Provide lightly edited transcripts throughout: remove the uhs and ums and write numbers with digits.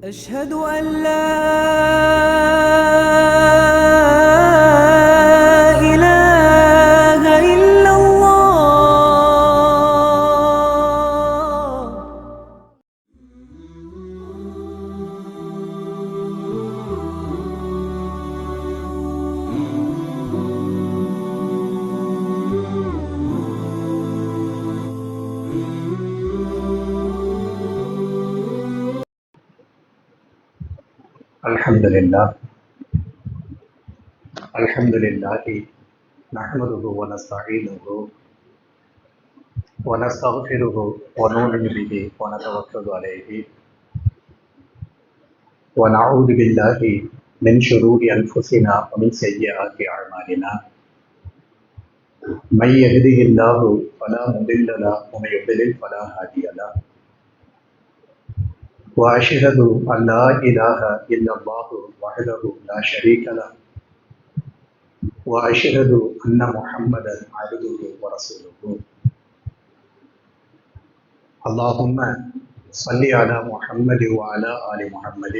أشهد أن لا إله إلا الله. الحمد لله نحمده ونستعينه ونستغفره ونؤمن به ونتوكل عليه ونعوذ بالله من شرور أنفسنا ومن سيئات أعمالنا من يهده الله فلا مضل له ومن يضلل فلا هادي له وأشهد أن لا إله إلا الله وحده لا شريك له وأشهد أن محمدا عبده ورسوله. اللهم صل على محمد وعلى آل محمد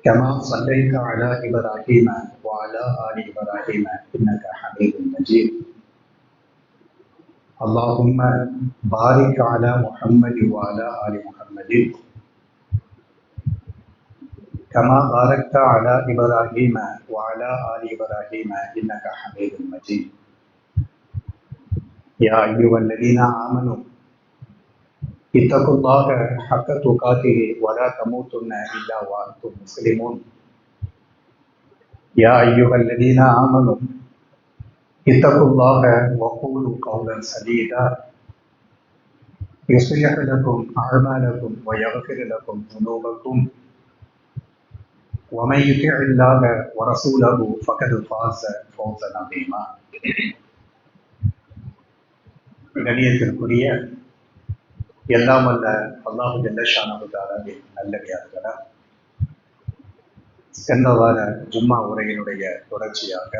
كما صليت على إبراهيم وعلى آل إبراهيم إنك حميد مجيد. اللهم بارك على محمد وعلى آل محمد كما باركت على إبراهيم وعلى آل إبراهيم إنك حميد مجيد. يا أيها الذين آمنوا اتقوا الله حق تقاته ولا تموتن إلا وأنتم مسلمون. يا أيها الذين آمنوا اتقوا الله وقولوا قولا سديدا يصلح لكم أعمالكم ويغفر لكم ذنوبكم ومن يطع الله ورسوله فقد فاز فوزا عظيما. கண்ணியத்திற்குரிய எல்லாம் அல்ல அல்லாஹு ஜல்ல ஷானஹு தஆலாவின் நல்லடியார்களே, சென்ற வார ஜும்மா உரையினுடைய தொடர்ச்சியாக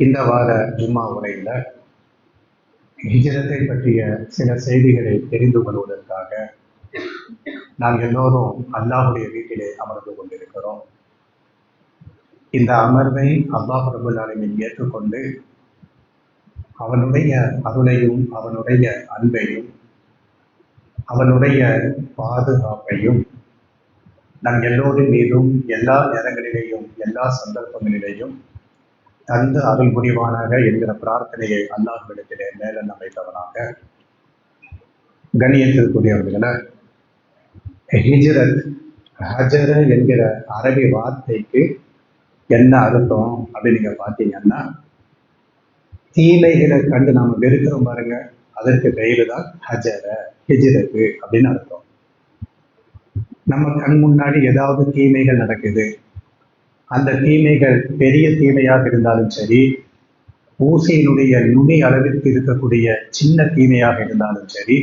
இந்த வார ஜும்மா உரையில ஹிஜ்ரத்தை பற்றிய சில செய்திகளை தெரிந்து கொள்வதற்காக நாம் எல்லோரும் அல்லாஹுடைய வீட்டிலே அமர்ந்து கொண்டிருக்கிறோம். இந்த அமர்வை அல்லாஹ் ரப்பல் ஆலமீன் ஏற்றுக்கொண்டு அவனுடைய அருளையும் அவனுடைய அன்பையும் அவனுடைய பாதுகாப்பையும் நம் எல்லோரின் மீதும் எல்லா நேரங்களிலேயும் எல்லா சந்தர்ப்பங்களிலேயும் தந்து அருள் புரிவானாக என்கிற பிரார்த்தனையை அல்லாஹ்விடத்திலே மேல அமைத்தவனாக. கண்ணியத்திற்குரியவர்களை, ஹிஜ்ரத் ஹஜர என்கிற அரபி வார்த்தைக்கு என்ன அர்த்தம் அப்படின்னு நீங்க பார்த்தீங்கன்னா, தீமைகளை கண்டு நாம வெறுக்கிறோம் பாருங்க, அதற்கு பெயரு தான் ஹஜர ஹிஜ்ரத்து அப்படின்னு அர்த்தம். நம்ம கண் முன்னாடி ஏதாவது தீமைகள் நடக்குது, அந்த தீமைகள் பெரிய தீமையாக இருந்தாலும் சரி, ஊசியினுடைய நுனி அளவிற்கு இருக்கக்கூடிய சின்ன தீமையாக இருந்தாலும் சரி,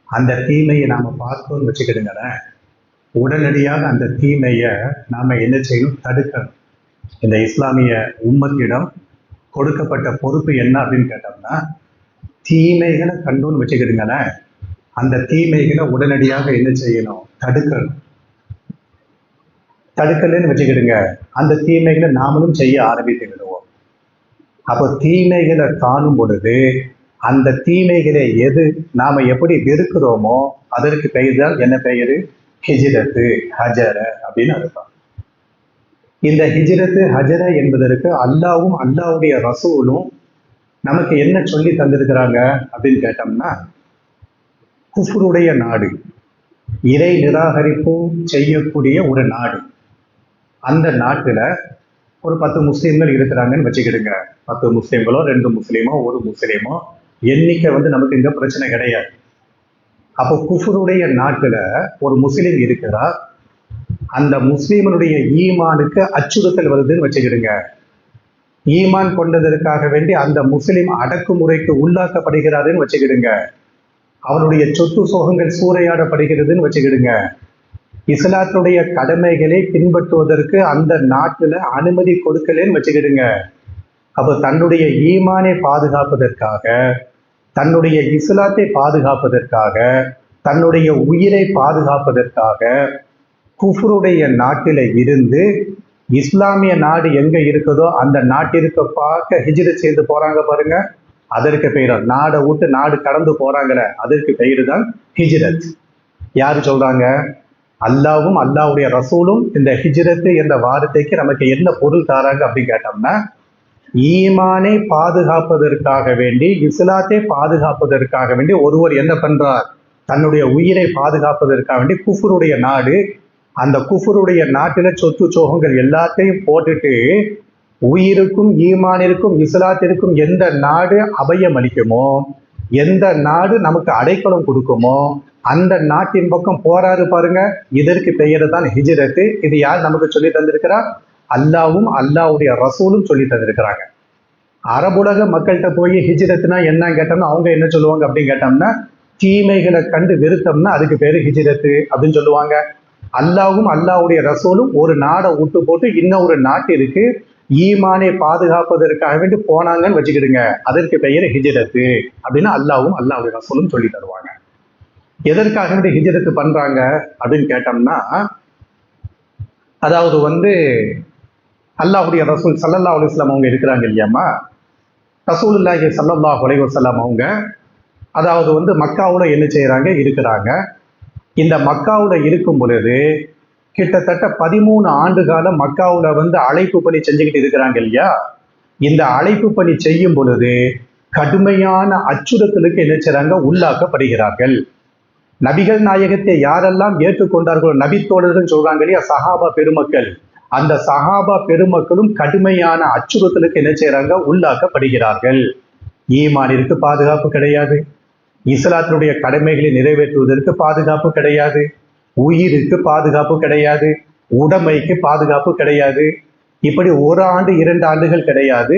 அந்த தீமையை நாம பார்த்தோம்னு வச்சுக்கிடுங்களேன், உடனடியாக அந்த தீமையை நாம என்ன செய்யணும்? தடுக்கணும். இந்த இஸ்லாமிய உம்மத்திடம் கொடுக்கப்பட்ட பொறுப்பு என்ன அப்படின்னு கேட்டோம்னா, தீமைகளை கண்டோன்னு வச்சுக்கிடுங்களேன், அந்த தீமைகளை உடனடியாக என்ன செய்யணும்? தடுக்கணும். தடுக்கலன்னு வச்சுக்கிடுங்க, அந்த தீமைகளை நாமளும் செய்ய ஆரம்பித்து விடுவோம். அப்போ தீமைகளை காணும் பொழுது அந்த தீமைகளை நாம எப்படி வெறுக்கிறோமோ அதற்கு பெயர் தான் என்ன பெயரு? ஹிஜ்ரத்து ஹஜர அப்படின்னு அர்த்தம். இந்த ஹிஜ்ரத்து ஹஜர என்பதற்கு அல்லாவும் அல்லாவுடைய ரசூலும் நமக்கு என்ன சொல்லி தந்திருக்கிறாங்க அப்படின்னு கேட்டோம்னா, குஃப்ருடைய நாடு, இறை நிராகரிப்பு செய்யக்கூடிய ஒரு நாடு. அந்த நாட்டுல ஒரு 10 முஸ்லீம்கள் இருக்கிறாங்கன்னு வச்சுக்கிடுங்க. 10 முஸ்லீம்களோ 2 முஸ்லீமோ 1 முஸ்லீமோ எண்ணிக்கை நமக்கு இங்க பிரச்சனை கிடையாது. அப்போ குஃப்ருடைய நாட்டுல ஒரு முஸ்லீம் இருக்கிறார், அந்த முஸ்லீமனுடைய ஈமானுக்கு அச்சுறுத்தல் வருதுன்னு வச்சுக்கிடுங்க. ஈமான் கொண்டதற்காக வேண்டி அந்த முஸ்லீம் அடக்குமுறைக்கு உள்ளாக்கப்படுகிறாருன்னு வச்சுக்கிடுங்க. அவருடைய சொத்து சோகங்கள் சூறையாடப்படுகிறதுன்னு வச்சுக்கிடுங்க. இஸ்லாத்துடைய கடமைகளை பின்பற்றுவதற்கு அந்த நாட்டுல அனுமதி கொடுக்கலன்னு வச்சுக்கிடுங்க. அப்போ தன்னுடைய ஈமானை பாதுகாப்பதற்காக, தன்னுடைய இஸ்லாத்தை பாதுகாப்பதற்காக தன்னுடைய உயிரை பாதுகாப்பதற்காக குஃப்ருடைய நாட்டில இருந்து இஸ்லாமிய நாடு எங்க இருக்குதோ அந்த நாட்டிற்கு பார்க்க ஹிஜ்ரத் செய்து போறாங்க பாருங்க, அதற்கு பெயர் நாடை விட்டு நாடு கடந்து போறாங்கல்ல, அதற்கு பெயர் தான் ஹிஜ்ரத். யாரு சொல்றாங்க? அல்லாவும் அல்லாவுடைய ரசூலும் இந்த ஹிஜ்ரத் என்ற வார்த்தைக்கு நமக்கு என்ன பொருள் தாராங்க அப்படின்னு கேட்டோம்னா, ஈமானை பாதுகாப்பதற்காக வேண்டி, இஸ்லாத்தை பாதுகாப்பதற்காக வேண்டி ஒருவர் என்ன பண்றார்? தன்னுடைய உயிரை பாதுகாப்பதற்காக வேண்டி குஃபருடைய நாடு, அந்த குஃபருடைய நாட்டில சொத்து சோகங்கள் எல்லாத்தையும் போட்டுட்டு உயிருக்கும் ஈமானிற்கும் இஸ்லாத்திற்கும் எந்த நாடு அபயம் அளிக்குமோ, எந்த நாடு நமக்கு அடைக்கலம் கொடுக்குமோ அந்த நாட்டின் பக்கம் போறாரு பாருங்க, இதற்கு பெயர் தான் ஹிஜ்ரத். இது யார் நமக்கு சொல்லி தந்திருக்கிறார்? அல்லாவும் அல்லாவுடைய ரசூலும் சொல்லி தந்திருக்கிறாங்க. அரபுலக மக்கள்கிட்ட போய் ஹிஜ்ரத்னா என்னன்னு கேட்டோம்னா அவங்க என்ன சொல்லுவாங்க அப்படின்னு கேட்டோம்னா, தீமைகளை கண்டு வெறுத்தோம்னா அதுக்கு பேரு ஹிஜ்ரத் அப்படின்னு சொல்லுவாங்க. அல்லாவும் அல்லாவுடைய ரசூலும் ஒரு நாடை விட்டு போட்டு இன்னொரு நாட்டிற்கு ஈமானை பாதுகாப்பதற்காக வேண்டி போனாங்கன்னு வச்சுக்கிடுங்க, அதற்கு பெயர் ஹிஜ்ரத் அப்படின்னு அல்லாவும் அல்லாவுடைய ரசூலும் சொல்லி தருவாங்க. எதற்காக வேண்டி ஹிஜ்ரத் பண்றாங்க அப்படின்னு கேட்டோம்னா, அதாவது அல்லாஹ்வுடைய ரசூல் ஸல்லல்லாஹு அலைஹி வஸல்லம் அவங்க இருக்கிறாங்க இல்லையாமா, ரசூலுல்லாஹி ஸல்லல்லாஹு அலைஹி வஸல்லம் அவங்க அதாவது மக்காவுல என்ன செய்யறாங்க? இருக்கிறாங்க. இந்த மக்காவுல இருக்கும் பொழுது கிட்டத்தட்ட 13 ஆண்டு காலம் மக்காவுல அழைப்பு பணி செஞ்சுக்கிட்டு இருக்கிறாங்க இல்லையா. இந்த அழைப்பு பணி செய்யும் பொழுது கடுமையான அச்சுறுத்தலுக்கு என்ன செய்றாங்க? உள்ளாக்கப்படுகிறார்கள். நபிகள் நாயகத்தை யாரெல்லாம் ஏற்றுக்கொண்டார்களோ, நபித்தோழர்கள் சொல்றாங்க இல்லையா, சஹாபா பெருமக்கள், அந்த சஹாபா பெருமக்களும் கடுமையான அச்சுறுத்தலுக்கு என்ன செய்றாங்க? உள்ளாக்கப்படுகிறார்கள். ஈமானிற்கு பாதுகாப்பு கிடையாது, இஸ்லாத்தினுடைய கடமைகளை நிறைவேற்றுவதற்கு பாதுகாப்பு கிடையாது, உயிருக்கு பாதுகாப்பு கிடையாது, உடைமைக்கு பாதுகாப்பு கிடையாது. இப்படி 1 ஆண்டு 2 ஆண்டுகள் கிடையாது,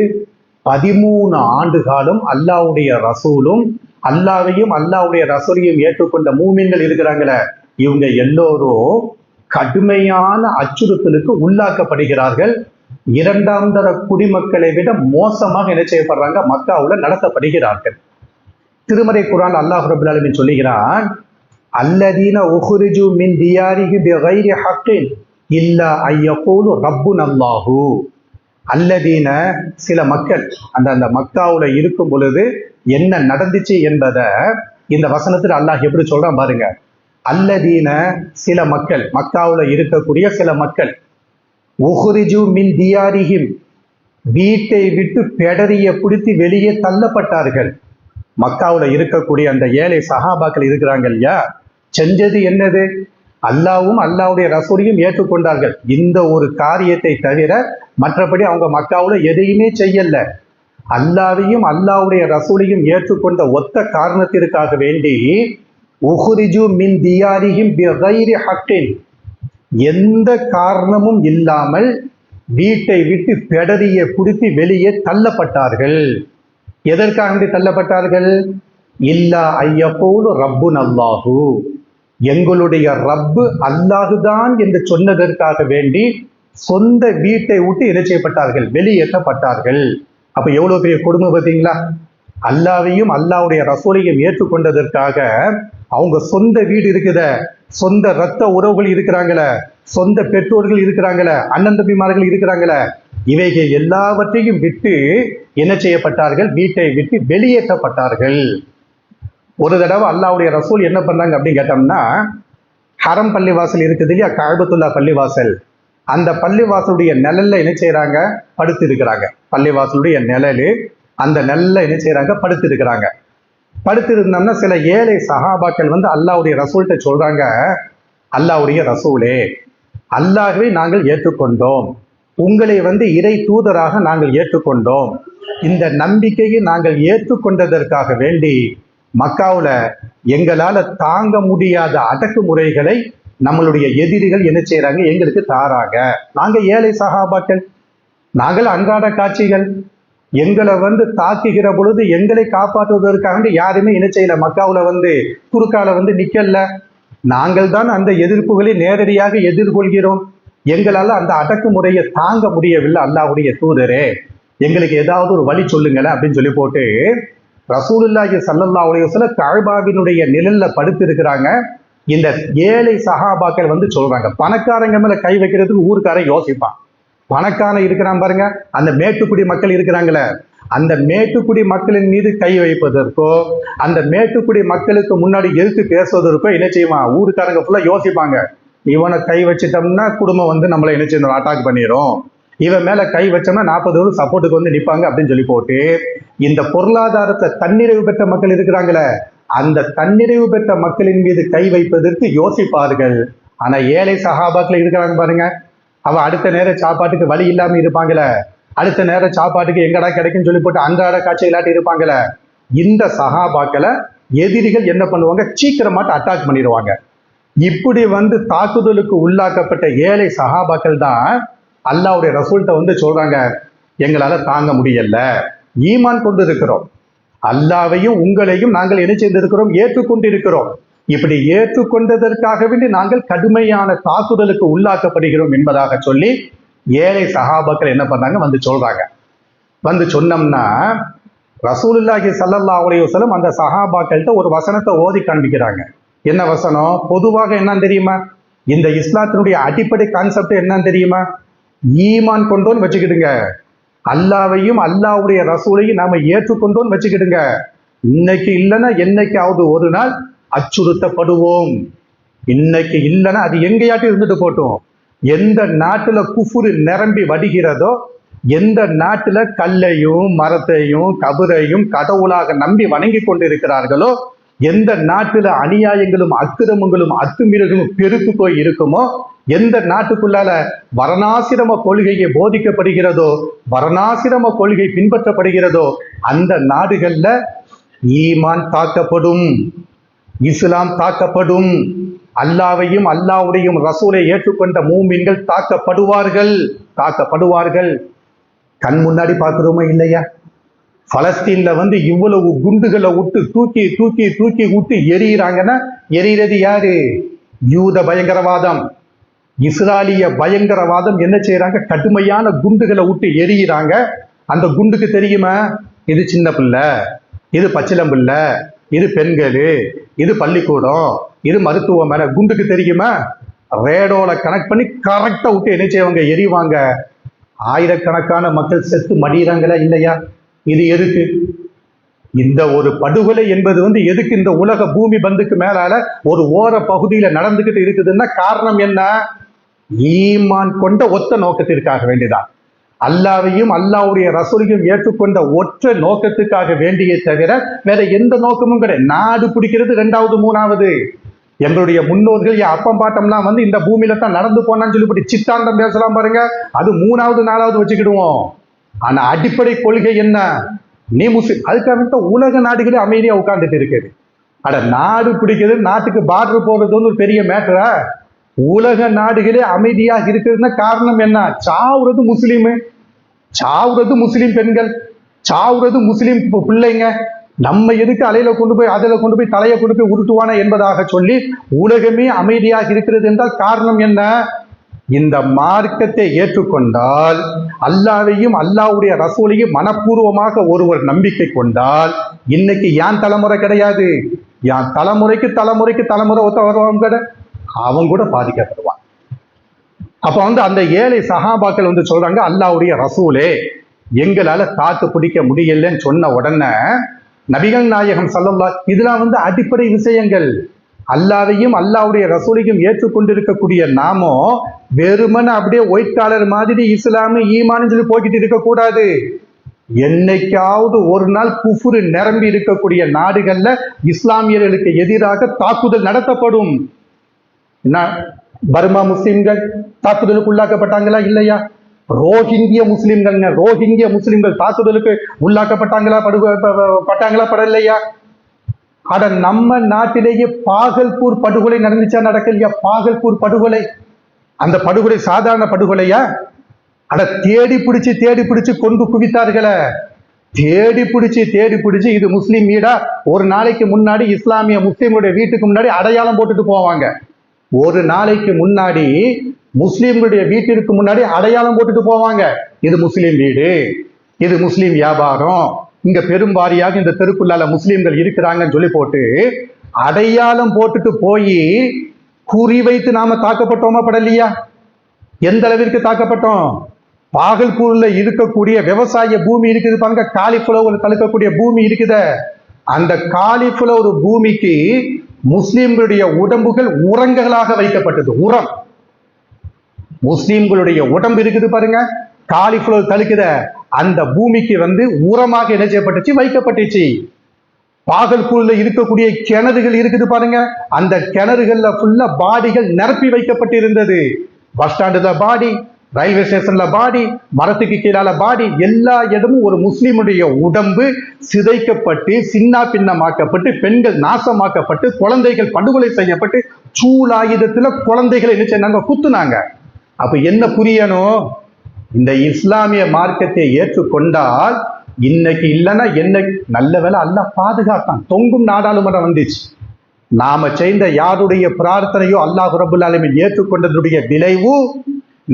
13 ஆண்டு காலம் அல்லாஹ்வுடைய ரசூலும் அல்லாவையும் அல்லாஹ்வுடைய ரசூலையும் ஏற்றுக்கொண்ட மூமின்கள் இருக்கிறாங்களே, இவங்க எல்லோரும் கடுமையான அச்சுறுத்தலுக்கு உள்ளாக்கப்படுகிறார்கள். 2ஆம் தர குடிமக்களை விட மோசமாக என்ன செய்யப்படுறாங்க? மக்காவுல நடத்தப்படுகிறார்கள். திருமறை குர்ஆன் அல்லாஹ் ரப்பல் ஆலமீன் சொல்லுகிறான், அல்லதீன உஹ்ரிஜு மின் தியாரிஹி பிகைரி ஹக்கின் இல்லா ஐயகூலு ரப்புனல்லாஹு. அல்லதீன சில மக்கள் அந்த மக்காவுல இருக்கும் பொழுது என்ன நடந்துச்சு என்பதை இந்த வசனத்தில் அல்லாஹ் எப்படி சொல்றான் பாருங்க. அல்லதீன சில மக்கள், மக்காவுல இருக்கக்கூடிய சில மக்கள், உஹ்ரிஜு மின் தியாரிஹிம் வீட்டை விட்டு பெடரிய பிடித்து வெளியே தள்ளப்பட்டார்கள். மக்காவுல இருக்கக்கூடிய அந்த ஏழை சஹாபாக்கள் இருக்கிறாங்க இல்லையா, செஞ்சது என்னது? அல்லாவும் அல்லாவுடைய ரசூலையும் ஏற்றுக்கொண்டார்கள். இந்த ஒரு காரியத்தை தவிர மற்றபடி அவங்க மக்காவுல எதையுமே செய்யல. அல்லாவையும் அல்லாவுடைய ரசூலையும் ஏற்றுக்கொண்ட ஒத்த காரணத்திற்காக வேண்டி உஹ்ரிஜு மின் தியாரிஹிம் பிகைரி ஹக்கின், எந்த காரணமும் இல்லாமல் வீட்டை விட்டு பெடரிய பிடித்து வெளியே தள்ளப்பட்டார்கள். எதற்காக வேண்டி தள்ளப்பட்டார்கள்? இல்லா ஐயகூலு ரப்புனல்லாஹு, எங்களுடைய ரப்பு அல்லாஹுதான் என்று சொன்னதற்காக வேண்டி சொந்த வீட்டை விட்டு என்ன செய்யப்பட்டார்கள்? வெளியேற்றப்பட்டார்கள். அப்ப எவ்வளவு பெரிய கொடுமை பார்த்தீங்களா? அல்லாவையும் அல்லாவுடைய ரசூலையும் ஏற்றுக்கொண்டதற்காக அவங்க சொந்த வீடு இருக்குத, சொந்த இரத்த உறவுகள் இருக்கிறாங்களே, சொந்த பெற்றோர்கள் இருக்கிறாங்களே, அண்ணன் தம்பிமார்கள் இருக்கிறாங்களே, இவைகள் எல்லாவற்றையும் விட்டு என்ன செய்யப்பட்டார்கள்? வீட்டை விட்டு வெளியேற்றப்பட்டார்கள். ஒரு தடவை அல்லாஹ்வுடைய ரசூல் என்ன பண்ணாங்க அப்படின்னு கேட்டோம்னா, ஹரம் பள்ளிவாசல் இருக்குது இல்லையா, கஅபத்துல்லா பள்ளிவாசல், அந்த பள்ளிவாசலுடைய நிழல்ல என்ன செய்யறாங்க? படுத்து இருக்கிறாங்க. பள்ளிவாசலுடைய நிழலு, அந்த நிழல்ல என்ன செய்யறாங்க? படுத்து இருக்கிறாங்க. படுத்து இருந்தோம்னா சில ஏழை சஹாபாக்கள் அல்லாஹ்வுடைய ரசூல்கிட்ட சொல்றாங்க, அல்லாஹ்வுடைய ரசூலே, அல்லாஹ்வை நாங்கள் ஏற்றுக்கொண்டோம், உங்களை இறை தூதராக நாங்கள் ஏற்றுக்கொண்டோம், இந்த நம்பிக்கையை நாங்கள் ஏற்றுக்கொண்டதற்காக வேண்டி மக்காவுல எங்களால தாங்க முடியாத அடக்குமுறைகளை நம்மளுடைய எதிரிகள் என்ன செய்யறாங்க? எங்களுக்கு தாராங்க. நாங்க ஏழை சஹாபாக்கள், நாங்கள் அன்றாட காட்சிகள், எங்களை தாக்குகிற பொழுது எங்களை காப்பாற்றுவதற்காக யாருமே என்ன செய்யல, மக்காவுல குறுக்கால நிக்கல. நாங்கள் தான் அந்த எதிர்ப்புகளை நேரடியாக எதிர்கொள்கிறோம். எங்களால அந்த அடக்குமுறையை தாங்க முடியவில்லை. அல்லாஹ்வுடைய தூதரே, எங்களுக்கு ஏதாவது ஒரு வழி சொல்லுங்களேன் அப்படின்னு சொல்லி போட்டு ரசூலுல்லாஹி ஸல்லல்லாஹு அலைஹி வஸல்லம் கஅபாவினுடைய நிழல்ல படுத்து இருக்கிறாங்க. இந்த ஏழை சஹாபாக்கள் வந்து சொல்றாங்க, பணக்காரங்க மேல கை வைக்கிறதுக்கு ஊருக்காரன் யோசிப்பான். பணக்காரன் இருக்கிறான் பாருங்க, அந்த மேட்டுக்குடி மக்கள் இருக்கிறாங்களே, அந்த மேட்டுக்குடி மக்களின் மீது கை வைப்பதற்கோ அந்த மேட்டுக்குடி மக்களுக்கு முன்னாடி எதிர்த்து பேசுவதற்கோ என்ன செய்வான், ஊருக்காரங்க ஃபுல்லா யோசிப்பாங்க. இவனை கை வச்சிட்டோம்னா குடும்பம் வந்து நம்மளை என்ன செய்யணும், அட்டாக் பண்ணிடும். இவன் மேல கை வச்சோம்னா 40 பேரும் சப்போர்ட்டுக்கு வந்து நிற்பாங்க அப்படின்னு சொல்லி போட்டு, இந்த பொருளாதாரத்தை தன்னிறைவு பெற்ற மக்கள் இருக்கிறாங்களே, அந்த தன்னிறைவு பெற்ற மக்களின் மீது கை வைப்பதற்கு யோசிப்பார்கள். ஆனா ஏழை சஹாபாக்கள் இருக்கிறாங்க பாருங்க, அவன் அடுத்த நேரம் சாப்பாட்டுக்கு வழி இல்லாம இருப்பாங்களே, அடுத்த நேரம் சாப்பாட்டுக்கு எங்கடா கிடைக்குன்னு சொல்லி போட்டு அன்றாட காட்சிகளாட்டி இருப்பாங்களே, இந்த சஹாபாக்களை எதிரிகள் என்ன பண்ணுவாங்க, சீக்கிரமாட்டு அட்டாக் பண்ணிடுவாங்க. இப்படி வந்து தாக்குதலுக்கு உள்ளாக்கப்பட்ட ஏழை சஹாபாக்கள் தான் அல்லாஹ்வுடைய ரசூல்கிட்ட வந்து சொல்றாங்க, எங்களால தாங்க முடியல, ஈமான் கொண்டு இருக்கிறோம், அல்லாஹ்வையும் உங்களையும் நாங்கள் என்ன செய்திருக்கிறோம், ஏற்றுக்கொண்டிருக்கிறோம். இப்படி ஏற்றுக்கொண்டதற்காக வேண்டி நாங்கள் கடுமையான தாக்குதலுக்கு உள்ளாக்கப்படுகிறோம் என்பதாக சொல்லி ஏழை சஹாபாக்கள் என்ன பண்ணாங்க, வந்து சொல்றாங்க. வந்து சொன்னோம்னா ரசூலுல்லாஹி ஸல்லல்லாஹு அலைஹி வஸல்லம் அந்த சஹாபாக்கள்கிட்ட ஒரு வசனத்தை ஓதி காண்பிக்கிறாங்க. என்ன வசனம்? பொதுவாக என்னன்னு தெரியுமா, இந்த இஸ்லாத்தினுடைய அடிப்படை கான்செப்ட் என்னன்னு தெரியுமா, ஈமான் கொண்டோன்னு வச்சுக்கிடுங்க, அல்லாஹ்வையும் அல்லாஹ்வுடைய ரசூலையும் நாம ஏற்றுக்கொண்டோன்னு வச்சுக்கிடுங்க, இன்னைக்கு இல்லைன்னா என்னைக்காவது ஒரு நாள் அச்சுறுத்தப்படுவோம். இன்னைக்கு இல்லைன்னா அது எங்கேயாட்டும் இருந்துட்டு போட்டோம். எந்த நாட்டுல குஃபுரு நிரம்பி வடிகிறதோ, எந்த நாட்டுல கல்லையும் மரத்தையும் கபரையும் கடவுளாக நம்பி வணங்கி கொண்டிருக்கிறார்களோ, எந்த நாட்டுல அநியாயங்களும் அக்கிரமங்களும் அத்துமீறல்களும் பெருக்கு போய் இருக்குமோ, எந்த நாட்டுக்குள்ளால வர்ணாசிரம கொள்கையை போதிக்கப்படுகிறதோ, வர்ணாசிரம கொள்கை பின்பற்றப்படுகிறதோ, அந்த நாடுகள்ல ஈமான் தாக்கப்படும், இஸ்லாம் தாக்கப்படும், அல்லாஹ்வையும் அல்லாஹ்வுடையும் ரசூலை ஏற்றுக்கொண்ட மூமின்கள் தாக்கப்படுவார்கள். கண் முன்னாடி பார்க்கிறோமா இல்லையா? பலஸ்தீன்ல வந்து இவ்வளவு குண்டுகளை விட்டு தூக்கி தூக்கி தூக்கி விட்டு எரியிறாங்கன்னா, எரிகிறது யாரு? யூத பயங்கரவாதம், இஸ்ராலிய பயங்கரவாதம் என்ன செய்யறாங்க, கடுமையான குண்டுகளை விட்டு எரியிறாங்க. அந்த குண்டுக்கு தெரியுமா, இது சின்ன பிள்ளை, இது பச்சிலம் பிள்ளை, இது பெண்கள், இது பள்ளிக்கூடம், இது மருத்துவமனை, குண்டுக்கு தெரியுமா? ரேடோல கனெக்ட் பண்ணி கரெக்டா விட்டு என்ன செய்வாங்க, எரிவாங்க. ஆயிரக்கணக்கான மக்கள் செத்து மடியிறாங்களா இல்லையா? இது எதுக்கு? இந்த ஒரு படுகொலை என்பது வந்து எதுக்கு இந்த உலக பூமி பந்துக்கு மேலால ஒரு ஓர பகுதியில நடந்துகிட்டு இருக்குதுன்னா காரணம் என்ன? ஈமான் கொண்ட ஒத்த நோக்கத்திற்காக வேண்டிதான், அல்லாஹ்வையும் அல்லாஹ்வுடைய ரசூலையும் ஏற்றுக்கொண்ட ஒற்ற நோக்கத்துக்காக வேண்டியே தவிர வேற எந்த நோக்கமும் கிடையாது. நாடு பிடிக்கிறது ரெண்டாவது மூணாவது. எங்களுடைய முன்னோர்கள் என் அப்பம் பாட்டம்லாம் வந்து இந்த பூமியில தான் நடந்து போனான்னு சொல்லிவிட்டு சித்தாந்தம் பேசலாம் பாருங்க, அது மூணாவது நாலாவது வச்சுக்கிடுவோம். ஆனா அடிப்படை கொள்கை என்ன? நீ முஸ்லிம், அதுக்காக உலக நாடுகளே அமைதியா உட்கார்ந்துட்டு இருக்குது. அட நாடு பிடிக்கிறது, நாட்டுக்கு பார்டர் போடுறது வந்து ஒரு பெரிய மேட்டரா? உலக நாடுகளே அமைதியாக இருக்கிறதுனா காரணம் என்ன? சாவுறது முஸ்லீமு, சாவுறது முஸ்லீம் பெண்கள், சாவுறது முஸ்லீம் பிள்ளைங்க. நம்ம எதுக்கு அலையில கொண்டு போய் அதில் கொண்டு போய் தலையை கொண்டு போய் உருட்டுவான என்பதாக சொல்லி உலகமே அமைதியாக இருக்கிறது என்றால் காரணம் என்ன? இந்த மார்க்கத்தை ஏற்றுக்கொண்டால், அல்லாஹ்வையும் அல்லாஹ்வுடைய ரசூலையும் மனப்பூர்வமாக ஒருவர் நம்பிக்கை கொண்டால், இன்னைக்கு யான் தலைமுறை கிடையாது, யான் தலைமுறைக்கு தலைமுறைக்கு தலைமுறை ஒத்த வருவாங்க, அவன் கூட பாதிக்கப்படுவான். அப்ப வந்து அந்த ஏழை சஹாபாக்கள் வந்து சொல்றாங்க, அல்லாஹ்வுடைய ரசூலே எங்களால தாக்கு பிடிக்க முடியலன்னு சொன்ன உடனே நபிகள் நாயகம் ஸல்லல்லாஹு, இதெல்லாம் வந்து அடிப்படை விஷயங்கள். அல்லாஹ்வையும் அல்லாஹ்வுடைய ரசூலையும் ஏற்றுக்கொண்டிருக்கக்கூடிய நாமோ வெறுமனே அப்படியே ஒயிட் காலர் மாதிரி இஸ்லாமு ஈமான்னு சொல்லி போய்கிட்டு இருக்கக்கூடாது. என்னைக்காவது ஒரு நாள் குஃப்ரு நிரம்பி இருக்கக்கூடிய நாடுகள்ல இஸ்லாமியர்களுக்கு எதிராக தாக்குதல் நடத்தப்படும். என்ன, பர்மா முஸ்லிம்கள் தாக்குதலுக்கு உள்ளாக்கப்பட்டாங்களா இல்லையா? ரோஹிங்கிய முஸ்லிம்கள் தாக்குதலுக்கு உள்ளாக்கப்பட்டாங்களா, படலையா? அட நம்ம நாட்டிலேயே பாகல்பூர் படுகொலை நடந்துச்சா நடக்கலையா? பாகல்பூர் படுகொலை, அந்த படுகொலை சாதாரண படுகொலையா? அட தேடி பிடிச்சு கொண்டு குவித்தார்களே, தேடி பிடிச்சு இது முஸ்லீம் வீடா? ஒரு நாளைக்கு முன்னாடி இஸ்லாமிய முஸ்லீம்களுடைய வீட்டுக்கு முன்னாடி அடையாளம் போட்டுட்டு போவாங்க. ஒரு நாளைக்கு முன்னாடி முஸ்லீம்களுடைய வீட்டிற்கு முன்னாடி அடையாளம் போட்டுட்டு போவாங்க, இது முஸ்லீம் வீடு, இது முஸ்லீம் வியாபாரம், இங்க பெரும்பாரியாக இந்த தெருக்குள்ளால முஸ்லீம்கள் இருக்கிறாங்கன்னு சொல்லி போட்டு அடையாளம் போட்டுட்டு போய் குறிவைத்து நாம தாக்கப்பட்டோமா படலையா? எந்த அளவிற்கு தாக்கப்பட்டோம்? பாகல்பூர்ல இருக்கக்கூடிய விவசாய பூமி இருக்குது பாருங்க, காலிஃபிளவர் தடுக்கக்கூடிய பூமி இருக்குத, அந்த காலிஃபிளவர் பூமிக்கு முஸ்லிம்களுடைய உடம்புகள் உரங்களாக வைக்கப்பட்டது. உரம், முஸ்லிம்களுடைய உடம்பு இருக்குது பாருங்க, காலிஃபிளவர் தடுக்குத, அந்த பூமிக்கு உரமாக என்ன செய்யப்பட்டுச்சு? வைக்கப்பட்டுச்சு. பாகல்பூர்ல இருக்கக்கூடிய கிணறுகள் இருக்குது பாருங்க, அந்த கிணறுகள்ல ஃபுல்லா பாடிகள் நிரப்பி வைக்கப்பட்டு இருந்தது. பஸ் ஸ்டாண்டுல பாடி, ரயில்வே ஸ்டேஷன்ல பாடி, மரத்துக்கு கீழால பாடி, எல்லா இடமும் ஒரு முஸ்லிமுடைய உடம்பு சிதைக்கப்பட்டு சின்ன பின்னமாக்கப்பட்டு பெண்கள் நாசமாக்கப்பட்டு குழந்தைகள் படுகொலை செய்யப்பட்டு சூலாயுதத்துல குழந்தைகளை என்ன செய்ய குத்துனாங்க. அப்ப என்ன புரியணும்? இந்த இஸ்லாமிய மார்க்கத்தை ஏற்றுக்கொண்டால் இன்னைக்கு இல்லைன்னா என்ன? நல்ல வேலை அல்லாஹ் பாதுகாத்தான். தொங்கும் நாடாளுமன்றம் வந்துச்சு. நாம செய்த யாருடைய பிரார்த்தனையோ அல்லாஹ் ரப்புல் ஆலமீன் ஏற்றுக்கொண்டதுடைய விளைவு,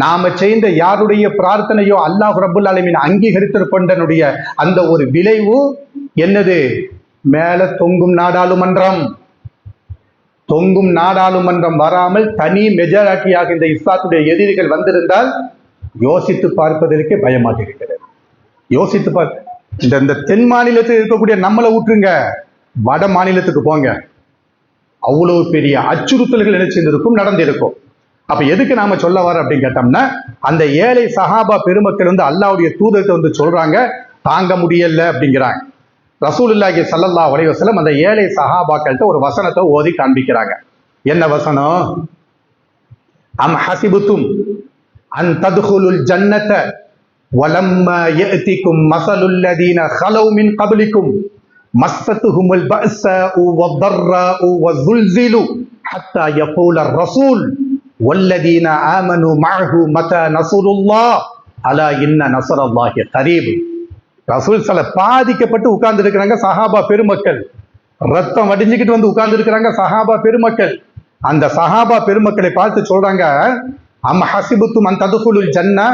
நாம செய்த யாருடைய பிரார்த்தனையோ அல்லாஹ் ரப்புல் ஆலமீன் அங்கீகரித்து கொண்டனுடைய அந்த ஒரு விளைவு என்னது? மேல தொங்கும் நாடாளுமன்றம். தொங்கும் நாடாளுமன்றம் வராமல் தனி மெஜாரிட்டியாக இந்த இஸ்லாத்துடைய எதிரிகள் வந்திருந்தால் யோசித்து பார்ப்பதற்கு பயமாக இருக்கிறது. யோசித்து பார்க்க, இந்த தென் மாநிலத்தில் இருக்கக்கூடிய நம்மளை விட்டுருங்க, வட மாநிலத்துக்கு போங்க, அவ்வளவு பெரிய அச்சுறுத்தல்கள் என்ன செய்திருக்கும், நடந்திருக்கும். அப்ப எதுக்கு நாம சொல்ல வர அப்படின்னு கேட்டோம்னா, அந்த ஏழை சஹாபா பெருமக்கள் அல்லாஹ்வுடைய தூதர்கிட்ட சொல்றாங்க, தாங்க முடியல அப்படிங்கிறாங்க. ரசூலுல்லாஹி ஸல்லல்லாஹு அலைஹி வஸல்லம் அந்த ஏழை சஹாபாக்கள்கிட்ட ஒரு வசனத்தை ஓதி காண்பிக்கிறாங்க. என்ன வசனம்? அம் ஹசிபுத்தும் அன் தத்குலுல் ஜன்னத வலம்மா யஅதிகும் மஸலுல் லதீன ஹலவ் மின் கப்லிகும் மஸ்ஸத்துஹுமுல் பஅஸாஉ வத்தர்ராஉ வஸுல்ஸிலு ஹத்தா யகூலர் ரசூல் வல்லதீன ஆமனு மஅஹு மதா நஸ்ருல்லாஹ் அலா இன்ன நஸ்ரல்லாஹி கரீப். ரசூல் பாதிக்கப்பட்டு உட்கார்ந்து இருக்கிறாங்க சஹாபா பெருமக்கள், ரத்தம் வடிஞ்சுக்கிட்டு உட்கார்ந்து இருக்கிறாங்க சஹாபா பெருமக்கள். அந்த சஹாபா பெருமக்களை பார்த்து சொல்றாங்க, அம் ஹசிபுத்தும் அன் ததுகுலுல் ஜன்னா,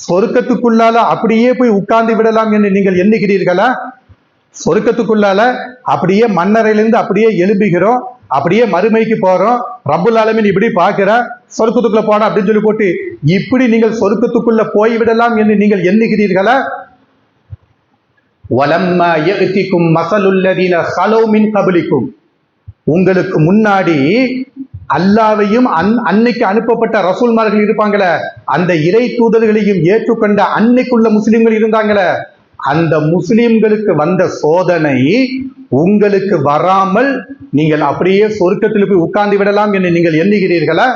சொர்க்கத்துக்குள்ளால அப்படியே போய் உட்கார்ந்து விடலாம் என்று நீங்கள் எண்ணுகிறீர்களா? சொர்க்கத்துக்குள்ளால அப்படியே மண்ணறையிலிருந்து அப்படியே எழும்புகிறோம், அப்படியே மறுமைக்கு போறோம், ரப்புல் ஆலமீன் இப்படி பார்க்கிற, சொர்க்கத்துக்குள்ள போட அப்படின்னு சொல்லி போட்டு இப்படி நீங்கள் சொர்க்கத்துக்குள்ள போய்விடலாம் என்று நீங்கள் எண்ணுகிறீர்களா? வலம்மா யஅதிகும் மஸலுல் லதீன ஹலவ் மின் கப்லிகும், உங்களுக்கு முன்னாடி அல்லாஹ்வையும் அன்னைக்கு அனுப்பப்பட்ட ரசூல்மார்கள் இருப்பாங்களே, அந்த இறை தூதர்களையும் ஏற்றுக்கொண்ட அன்னைக்குள்ள முஸ்லிம்கள் இருந்தாங்களே, அந்த முஸ்லிம்களுக்கு வந்த சோதனை உங்களுக்கு வராமல் நீங்கள் அப்படியே சொர்க்கத்தில் போய் உட்கார்ந்து விடலாம் என்று நீங்கள் எண்ணுகிறீர்களா?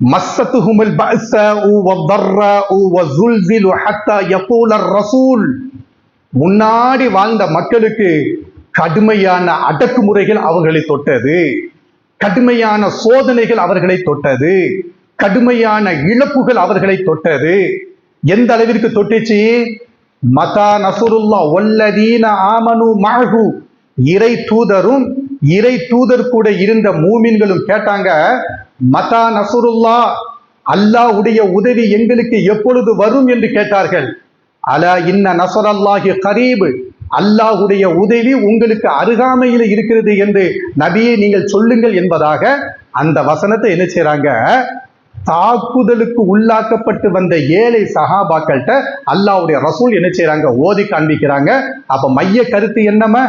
மஸ்ஸத்துஹுமுல் பஅஸாஉ வத்தர்ராஉ வஸுல்ஸிலு ஹத்தா யகூலர் ரசூல், முன்னாடி வாழ்ந்த மக்களுக்கு கடுமையான அடக்குமுறைகள் அவர்களை தொட்டது, கடுமையான சோதனைகள் அவர்களை தொட்டது, கடுமையான இழப்புகள் அவர்களை தொட்டது. எந்த அளவிற்கு தொட்டுச்சு? மதா நஸ்ருல்லாஹ் வல்லதீன ஆமனு மஅஹு, இறை தூதரும் இறை தூதர் கூட இருந்த மூமின்களும் கேட்டாங்க, மதா நஸ்ருல்லாஹ், அல்லாஹ்வுடைய உதவி எங்களுக்கு எப்பொழுது வரும் என்று கேட்டார்கள். அலா இன்ன நஸ்ரல்லாஹி கரீப், அல்லாஹ்வுடைய உதவி உங்களுக்கு அருகாமையில் இருக்கிறது என்று நபியை நீங்கள் சொல்லுங்கள் என்பதாக அந்த வசனத்தை என்ன செய்றாங்க? தாக்குதலுக்கு உள்ளாக்கப்பட்டு வந்த ஏழை சஹாபாக்கள்கிட்ட அல்லாஹ்வுடைய ரசூல் என்ன செய்றாங்க? ஓதி காண்பிக்கிறாங்க. அப்ப மைய கருத்து என்னமா?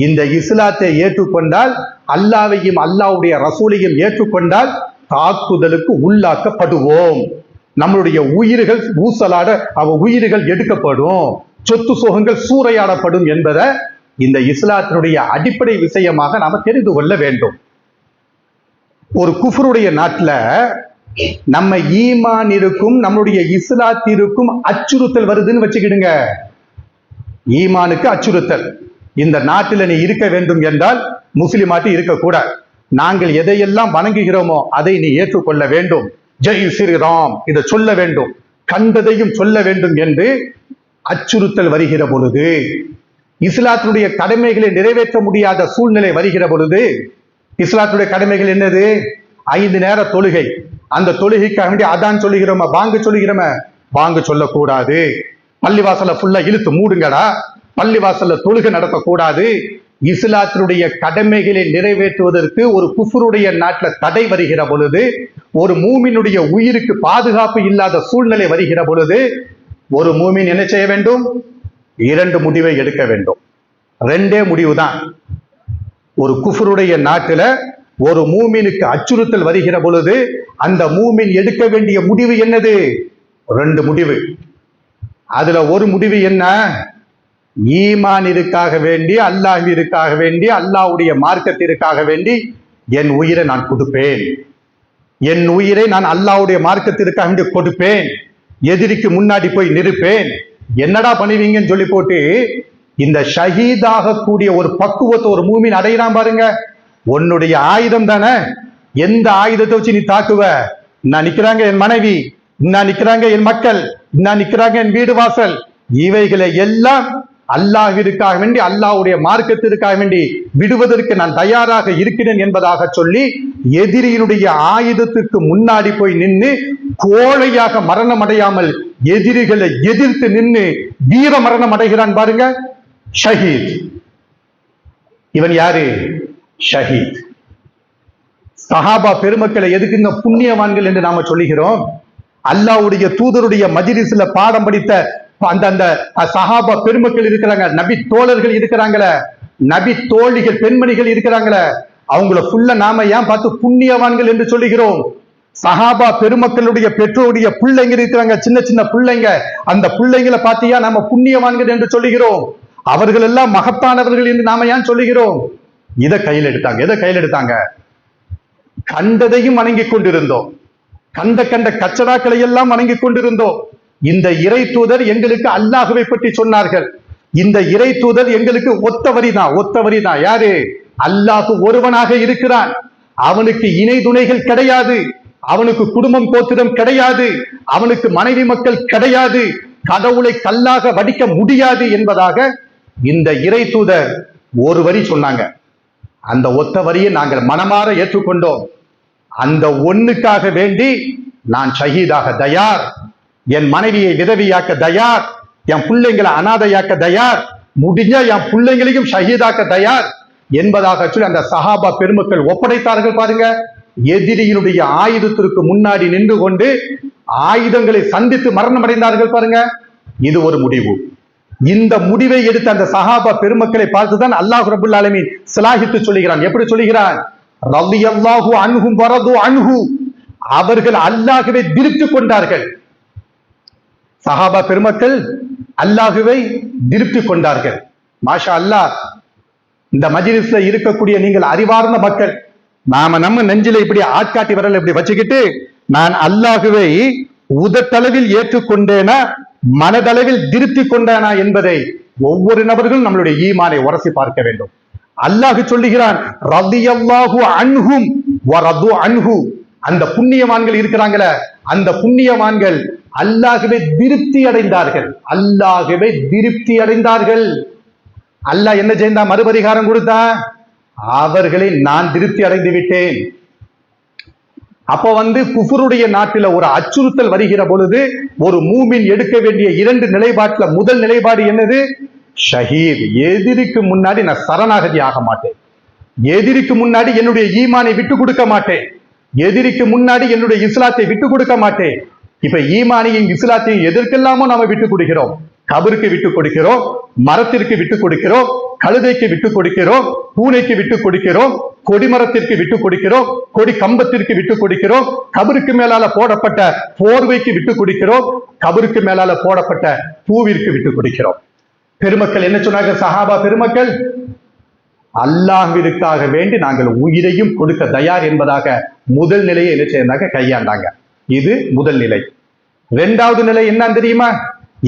இந்த இஸ்லாத்தை ஏற்றுக்கொண்டால், அல்லாஹ்வையும் அல்லாஹ்வுடைய ரசூலையும் ஏற்றுக்கொண்டால் தாக்குதலுக்கு உள்ளாக்கப்படுவோம், நம்மளுடைய உயிர்கள் ஊசலாட, உயிர்கள் எடுக்கப்படும், சொத்து சோகங்கள் சூறையாடப்படும் என்பதை இந்த இஸ்லாத்தினுடைய அடிப்படை விஷயமாக நாம தெரிந்து கொள்ள வேண்டும். ஒரு குஃப்ருடைய நாட்டுல நம்ம ஈமானிற்கும் நம்மளுடைய இஸ்லாத்திற்கும் அச்சுறுத்தல் வருதுன்னு வச்சுக்கிடுங்க. ஈமானுக்கு அச்சுறுத்தல். இந்த நாட்டில் நீ இருக்க வேண்டும் என்றால் முஸ்லிமாட்டி இருக்கக்கூடாது, நாங்கள் எதையெல்லாம் வணங்குகிறோமோ அதை நீ ஏற்றுக்கொள்ள வேண்டும், ஜெய் ஸ்ரீராம் இதை சொல்ல வேண்டும், கண்டதையும் சொல்ல வேண்டும் என்று அச்சுறுத்தல் வருகிற பொழுது, இஸ்லாத்தினுடைய கடமைகளை நிறைவேற்ற முடியாத சூழ்நிலை வருகிற பொழுது, இஸ்லாத்துடைய கடமைகள் என்னது? 5 நேர தொழுகை. அந்த தொழுகைக்காக வேண்டிய அதான் சொல்லுகிறோமா, பாங்கு சொல்லுகிறோமா, பாங்கு சொல்லக்கூடாது, பள்ளிவாசல ஃபுல்லா இழுத்து மூடுங்கடா, பள்ளிவாசல்ல தொழுகை நடத்தக்கூடாது, இஸ்லாத்தினுடைய கடமைகளை நிறைவேற்றுவதற்கு ஒரு குஃபருடைய நாட்டில் தடை வருகிற பொழுது, ஒரு மூமினுடைய உயிருக்கு பாதுகாப்பு இல்லாத சூழ்நிலை வருகிற பொழுது ஒரு மூமின் என்ன செய்ய வேண்டும்? 2 முடிவை எடுக்க வேண்டும். 2 முடிவு தான். ஒரு குஃபருடைய நாட்டில் ஒரு மூமினுக்கு அச்சுறுத்தல் வருகிற பொழுது அந்த மூமின் எடுக்க வேண்டிய முடிவு என்னது? 2 முடிவு. அதுல ஒரு முடிவு என்ன? ஈமானிற்காக வேண்டி, அல்லாஹ்விற்காக வேண்டி, அல்லாஹ்வுடைய மார்க்கத்திற்காக வேண்டி என் உயிரை நான் கொடுப்பேன். என் உயிரை நான் அல்லாஹ்வுடைய மார்க்கத்திற்காக வேண்டி கொடுப்பேன். எதிரிக்கு முன்னாடி போய் நிற்பேன். என்னடா பண்ணுவீங்கன்னு சொல்லி போட்டு இந்த ஷஹீதாக கூடிய ஒரு பக்குவத்தை ஒரு மூமின் அடையிறான் பாருங்க. உன்னுடைய ஆயுதம் தானே, எந்த ஆயுதத்தை வச்சு நீ தாக்குவ? நான் நிக்கிறாங்க என் மனைவி, நான் நிக்கிறாங்க என் மக்கள், நான் நிக்கிறாங்க என் வீடு வாசல், இவைகளை எல்லாம் அல்லாஹ்விற்காக வேண்டி, அல்லாஹ்வுடைய மார்க்கத்திற்காக வேண்டி விடுவதற்கு நான் தயாராக இருக்கிறேன் என்பதாக சொல்லி எதிரியினுடைய ஆயுதத்துக்கு முன்னாடி போய் நின்று கோழையாக மரணம் அடையாமல் எதிரிகளை எதிர்த்து நின்று வீர மரணம் அடைகிறான் பாருங்க, ஷஹீத். இவன் யாரு? ஷஹீத். சஹாபா பெருமக்களை எதுக்கு இந்த புண்ணியவான்கள் என்று நாம சொல்லுகிறோம்? அல்லாஹ்வுடைய தூதருடைய மஜ்லிஸ்ல பாடம் படித்த அந்த சஹாபா பெருமக்கள் இருக்கிறாங்க, நபி தோழர்கள் இருக்கிறாங்களே, நபி தோழிகள் பெண்மணிகள் இருக்கிறாங்களே, அவங்கள ஃபுல்லா நாம ஏன் பார்த்து புண்ணியவான்கள் என்று சொல்லுகிறோம்? சஹாபா பெருமக்களுடைய பெற்றோருடைய பிள்ளைங்க இருக்கிறாங்க, சின்ன சின்ன பிள்ளைங்க, அந்த பிள்ளைங்களை பார்த்தியா நாம புண்ணியவான்கள் என்று சொல்லுகிறோம். அவர்கள் எல்லாம் மகத்தானவர்கள் என்று நாம ஏன் சொல்லுகிறோம்? இதை கையில் எடுத்தாங்க. எதை கையில் எடுத்தாங்க? கண்டதையும் வணங்கி கொண்டிருந்தோம், கண்ட கச்சடாக்களை எல்லாம் வணங்கி கொண்டிருந்தோம். இந்த இறை தூதர் எங்களுக்கு அல்லாஹ்வை பற்றி சொன்னார்கள். இந்த இறை தூதர் எங்களுக்கு ஒத்த வரிதான். யாரு? அல்லாஹ் ஒருவனாக இருக்கிறான், அவனுக்கு இணை துணைகள் கிடையாது, அவனுக்கு குடும்பம் கோத்திரம் கிடையாது, அவனுக்கு மனைவி மக்கள் கிடையாது, கடவுளை கல்லாக வடிக்க முடியாது என்பதாக இந்த இறை தூதர் ஒரு வரி சொன்னாங்க. அந்த ஒத்த வரியை நாங்கள் மனமாற ஏற்றுக்கொண்டோம். அந்த ஒண்ணுக்காக வேண்டி நான் ஷஹீதாக தயார், என் மனைவியை விதவியாக்க தயார், என் பிள்ளைங்களை அனாதையாக்க தயார், முடிஞ்ச என் பிள்ளைங்களையும் ஷஹீதாக்க தயார் என்பதாக சொல்லி அந்த சஹாபா பெருமக்கள் ஒப்படைத்தார்கள் பாருங்க. எதிரியினுடைய ஆயுதத்திற்கு முன்னாடி நின்று கொண்டு ஆயுதங்களை சந்தித்து மரணம் அடைந்தார்கள் பாருங்க. இது ஒரு முடிவு. இந்த முடிவை எடுத்த அந்த சஹாபா பெருமக்களை பார்த்துதான் அல்லாஹ் ரப்புல் ஆலமீன் ஸலாஹித்து சொல்லுகிறான். எப்படி சொல்லுகிறான்? ரலியல்லாஹு அன்ஹும் வரது அன்ஹு, அவர்கள் அல்லாஹ்வை திருப்தி கொண்டார்கள். சஹாபா பெருமக்கள் அல்லாஹ்வை திருப்தி கொண்டார்கள். மாஷா அல்லாஹ். இந்த மஜ்லிஸ்ல இருக்கக்கூடிய நீங்கள் அறிவார்ந்த மக்கள், நம்ம நெஞ்சில இப்படி ஆட்காட்டி வரல இப்படி வச்சுக்கிட்டு நான் அல்லாஹ்வை உதட்டளவில் ஏற்றுக்கொண்டேனா, மனதளவில் திருப்தி கொண்டானா என்பதை ஒவ்வொரு நபர்களும் நம்மளுடைய ஈமானை உரசி பார்க்க வேண்டும். அல்லாஹ் சொல்லுகிறான், ரலியல்லாஹு அன்ஹும் வரது அன்ஹு. அந்த புண்ணியவான்கள் இருக்கிறாங்களே, அந்த புண்ணியவான்கள் அல்லாஹ்வை திருப்தி அடைந்தார்கள். அல்லாஹ்வை திருப்தி அடைந்தார்கள். அல்லாஹ் என்ன செய்தான்? மறுபரிகாரம் கொடுத்தான். அவர்களை நான் திருப்தி அடைந்து விட்டேன். அப்போ குஃபருடைய நாட்டில ஒரு அச்சுறுத்தல் வருகிற பொழுது ஒரு மூமின் எடுக்க வேண்டிய 2 நிலைப்பாட்டுல முதல் நிலைப்பாடு என்னது? ஷஹீத். எதிரிக்கு முன்னாடி நான் சரணாகதி ஆக மாட்டேன், எதிரிக்கு முன்னாடி என்னுடைய ஈமானை விட்டு கொடுக்க மாட்டேன், எதிரிக்கு முன்னாடி என்னுடைய இஸ்லாத்தை விட்டு கொடுக்க மாட்டேன். இப்ப ஈமானையும் இஸ்லாத்தையும் எதற்கெல்லாமோ நாம விட்டு கொடுக்கிறோம். கபருக்கு விட்டு கொடுக்கிறோம், மரத்திற்கு விட்டு கொடுக்கிறோம், கழுதைக்கு விட்டு கொடுக்கிறோம், பூனைக்கு விட்டு கொடுக்கிறோம், கொடிமரத்திற்கு விட்டு கொடுக்கிறோம், கொடி கம்பத்திற்கு விட்டு கொடுக்கிறோம், கபருக்கு மேலால போடப்பட்ட போர்வைக்கு விட்டு கொடுக்கிறோம், கபருக்கு மேலால போடப்பட்ட பூவிற்கு விட்டு கொடுக்கிறோம். பெருமக்கள் என்ன சொன்னாங்க? சஹாபா பெருமக்கள் அல்லாஹ்விற்காக வேண்டி நாங்கள் உயிரையும் கொடுக்க தயார் என்பதாக முதல் நிலையை என்ன செய்தாங்க? கையாண்டாங்க. இது முதல் நிலை. 2வது நிலை என்ன தெரியுமா?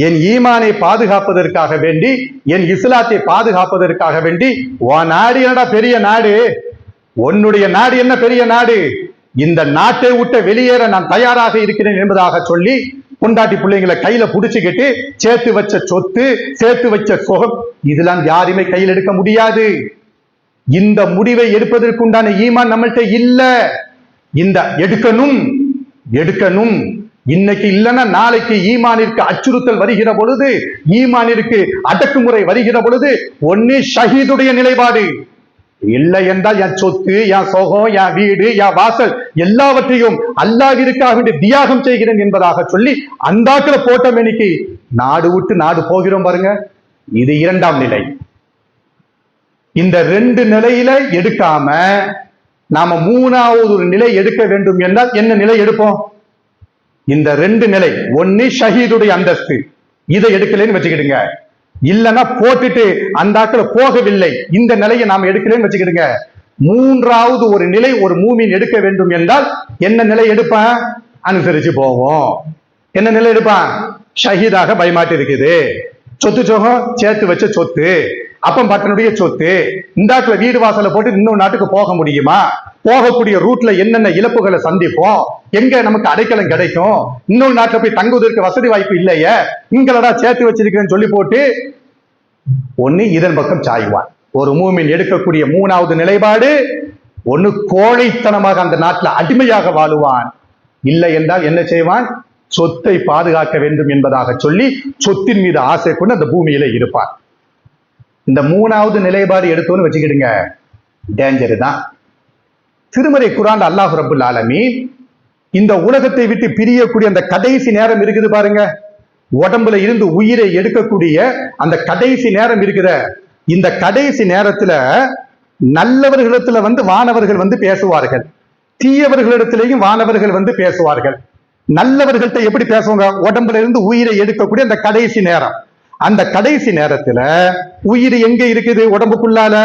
என் ஈமானை பாதுகாப்பதற்காக வேண்டி, என் இஸ்லாத்தை பாதுகாப்பதற்காக வேண்டி, உன் நாடு என்னடா பெரிய நாடு, உன்னுடைய நாடு என்ன பெரிய நாடு, இந்த நாட்டை விட்டு வெளியேற நான் தயாராக இருக்கிறேன் என்பதாக சொல்லி பொண்டாட்டி பிள்ளைங்களை கையில புடிச்சுக்கிட்டு சேர்த்து வச்ச சொத்து, சேர்த்து வச்ச சுகம், இதெல்லாம் யாருமே கையில் எடுக்க முடியாது. இந்த முடிவை எடுப்பதற்குண்டான ஈமான் நம்மள்கிட்ட இல்ல. இந்த எடுக்கணும் இன்னைக்கு இல்லைன்னா நாளைக்கு ஈமானிற்கு அச்சுறுத்தல் வருகிற பொழுது, ஈமானிற்கு அடக்குமுறை வருகிற பொழுது ஒன்னு ஷஹீதுடைய நிலைப்பாடு, இல்லை என்றால் என் சொத்து, என் சோகம், என் வீடு, என் வாசல் எல்லாவற்றையும் அல்லாஹ்விற்காக வேண்டி தியாகம் செய்கிறேன் என்பதாக சொல்லி அந்தாக்கிற போட்டமேனிக்கு நாடு விட்டு நாடு போகிறோம் பாருங்க. இது இரண்டாம் நிலை. இந்த ரெண்டு நிலையில எடுக்காம நாம மூணாவது ஒரு நிலை எடுக்க வேண்டும் என்றால் என்ன நிலை எடுப்போம்? இந்த ரெண்டு நிலை, ஒன்னு ஷஹீதுடைய அந்தஸ்து, இதை எடுக்கலன்னு வச்சுக்கிடுங்க. இல்லைன்னா போட்டுட்டு அந்த ஆக்களை போகவில்லை, இந்த நிலையை நாம் எடுக்கலன்னு வச்சுக்கிடுங்க. மூன்றாவது ஒரு நிலை ஒரு மூமின் எடுக்க வேண்டும் என்றால் என்ன நிலை எடுப்பான்? அனுசரிச்சு போவோம். என்ன நிலை எடுப்பான்? ஷஹீதாக பயமாட்டி இருக்குது, சொத்து சோகம் சேர்த்து வச்ச சொத்து, அப்பம் பட்டனுடைய சொத்து, இந்த ஆக்களை வீடு வாசலை போட்டு இன்னொரு நாட்டுக்கு போக முடியுமா? போகக்கூடிய ரூட்ல என்னென்ன இழப்புகளை சந்திப்போம், எங்க நமக்கு அடைக்கலம் கிடைக்கும், இன்னொரு நாட்டில் போய் தங்குவதற்கு வசதி வாய்ப்பு இல்லையே, இங்களடா சேர்த்து வச்சிருக்கிறேன்னு சொல்லி போட்டு ஒண்ணு இதன் பக்கம் சாய்வான். ஒரு மூமின் எடுக்கக்கூடிய மூணாவது நிலைப்பாடு, ஒண்ணு கோழைத்தனமாக அந்த நாட்டில் அடிமையாக வாழுவான், இல்லை என்றால் என்ன செய்வான்? சொத்தை பாதுகாக்க வேண்டும் என்பதாக சொல்லி சொத்தின் மீது ஆசை கொண்டு அந்த பூமியில இருப்பான். இந்த மூணாவது நிலைப்பாடு எடுத்தோன்னு வச்சுக்கிடுங்க, டேஞ்சர் தான். திருமறை குர்ஆன்ல அல்லாஹ் ரப்பல் ஆலமீன் இந்த உலகத்தை விட்டு பிரியக்கூடிய அந்த கடைசி நேரம் இருக்குது பாருங்க, உடம்புல இருந்து உயிரை எடுக்கக்கூடிய அந்த கடைசி நேரம் இருக்கிற இந்த கடைசி நேரத்துல நல்லவர்களிடத்துல வானவர்கள் பேசுவார்கள், தீயவர்களிடத்திலேயும் வானவர்கள் பேசுவார்கள். நல்லவர்கள்ட்ட எப்படி பேசுவாங்க? உடம்புல இருந்து உயிரை எடுக்கக்கூடிய அந்த கடைசி நேரம். அந்த கடைசி நேரத்துல உயிர் எங்க இருக்குது? உடம்புக்குள்ளால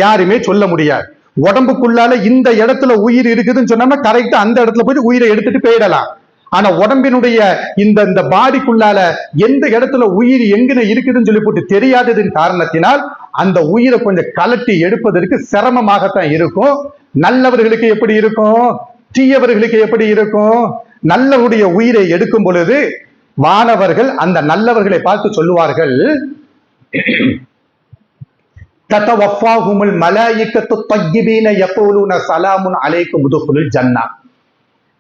யாருமே சொல்ல முடியாது. உடம்புக்குள்ளால இந்த இடத்துல உயிர் இருக்குதுன்னு சொன்னா கரெக்டா அந்த இடத்துல போயிட்டு உயிரை எடுத்துட்டு போயிடலாம். ஆனா உடம்பினுடைய இந்த பாடிக்குள்ளால எந்த இடத்துல உயிர் எங்கன இருக்குதுன்னு சொல்லி போட்டு தெரியாததின் காரணத்தினால் அந்த உயிரை கொஞ்சம் கலட்டி எடுப்பதற்கு சிரமமாகத்தான் இருக்கும். நல்லவர்களுக்கு எப்படி இருக்கும்? தீயவர்களுக்கு எப்படி இருக்கும்? நல்லவருடைய உயிரை எடுக்கும் பொழுது வானவர்கள் அந்த நல்லவர்களை பார்த்து சொல்லுவார்கள், தத்தவஃபாஹுமுல் மலாயிகத்து தய்யிபீன யகூலுன ஸலாமுன் அலைக்கும் உதுகுலுல் ஜன்னah.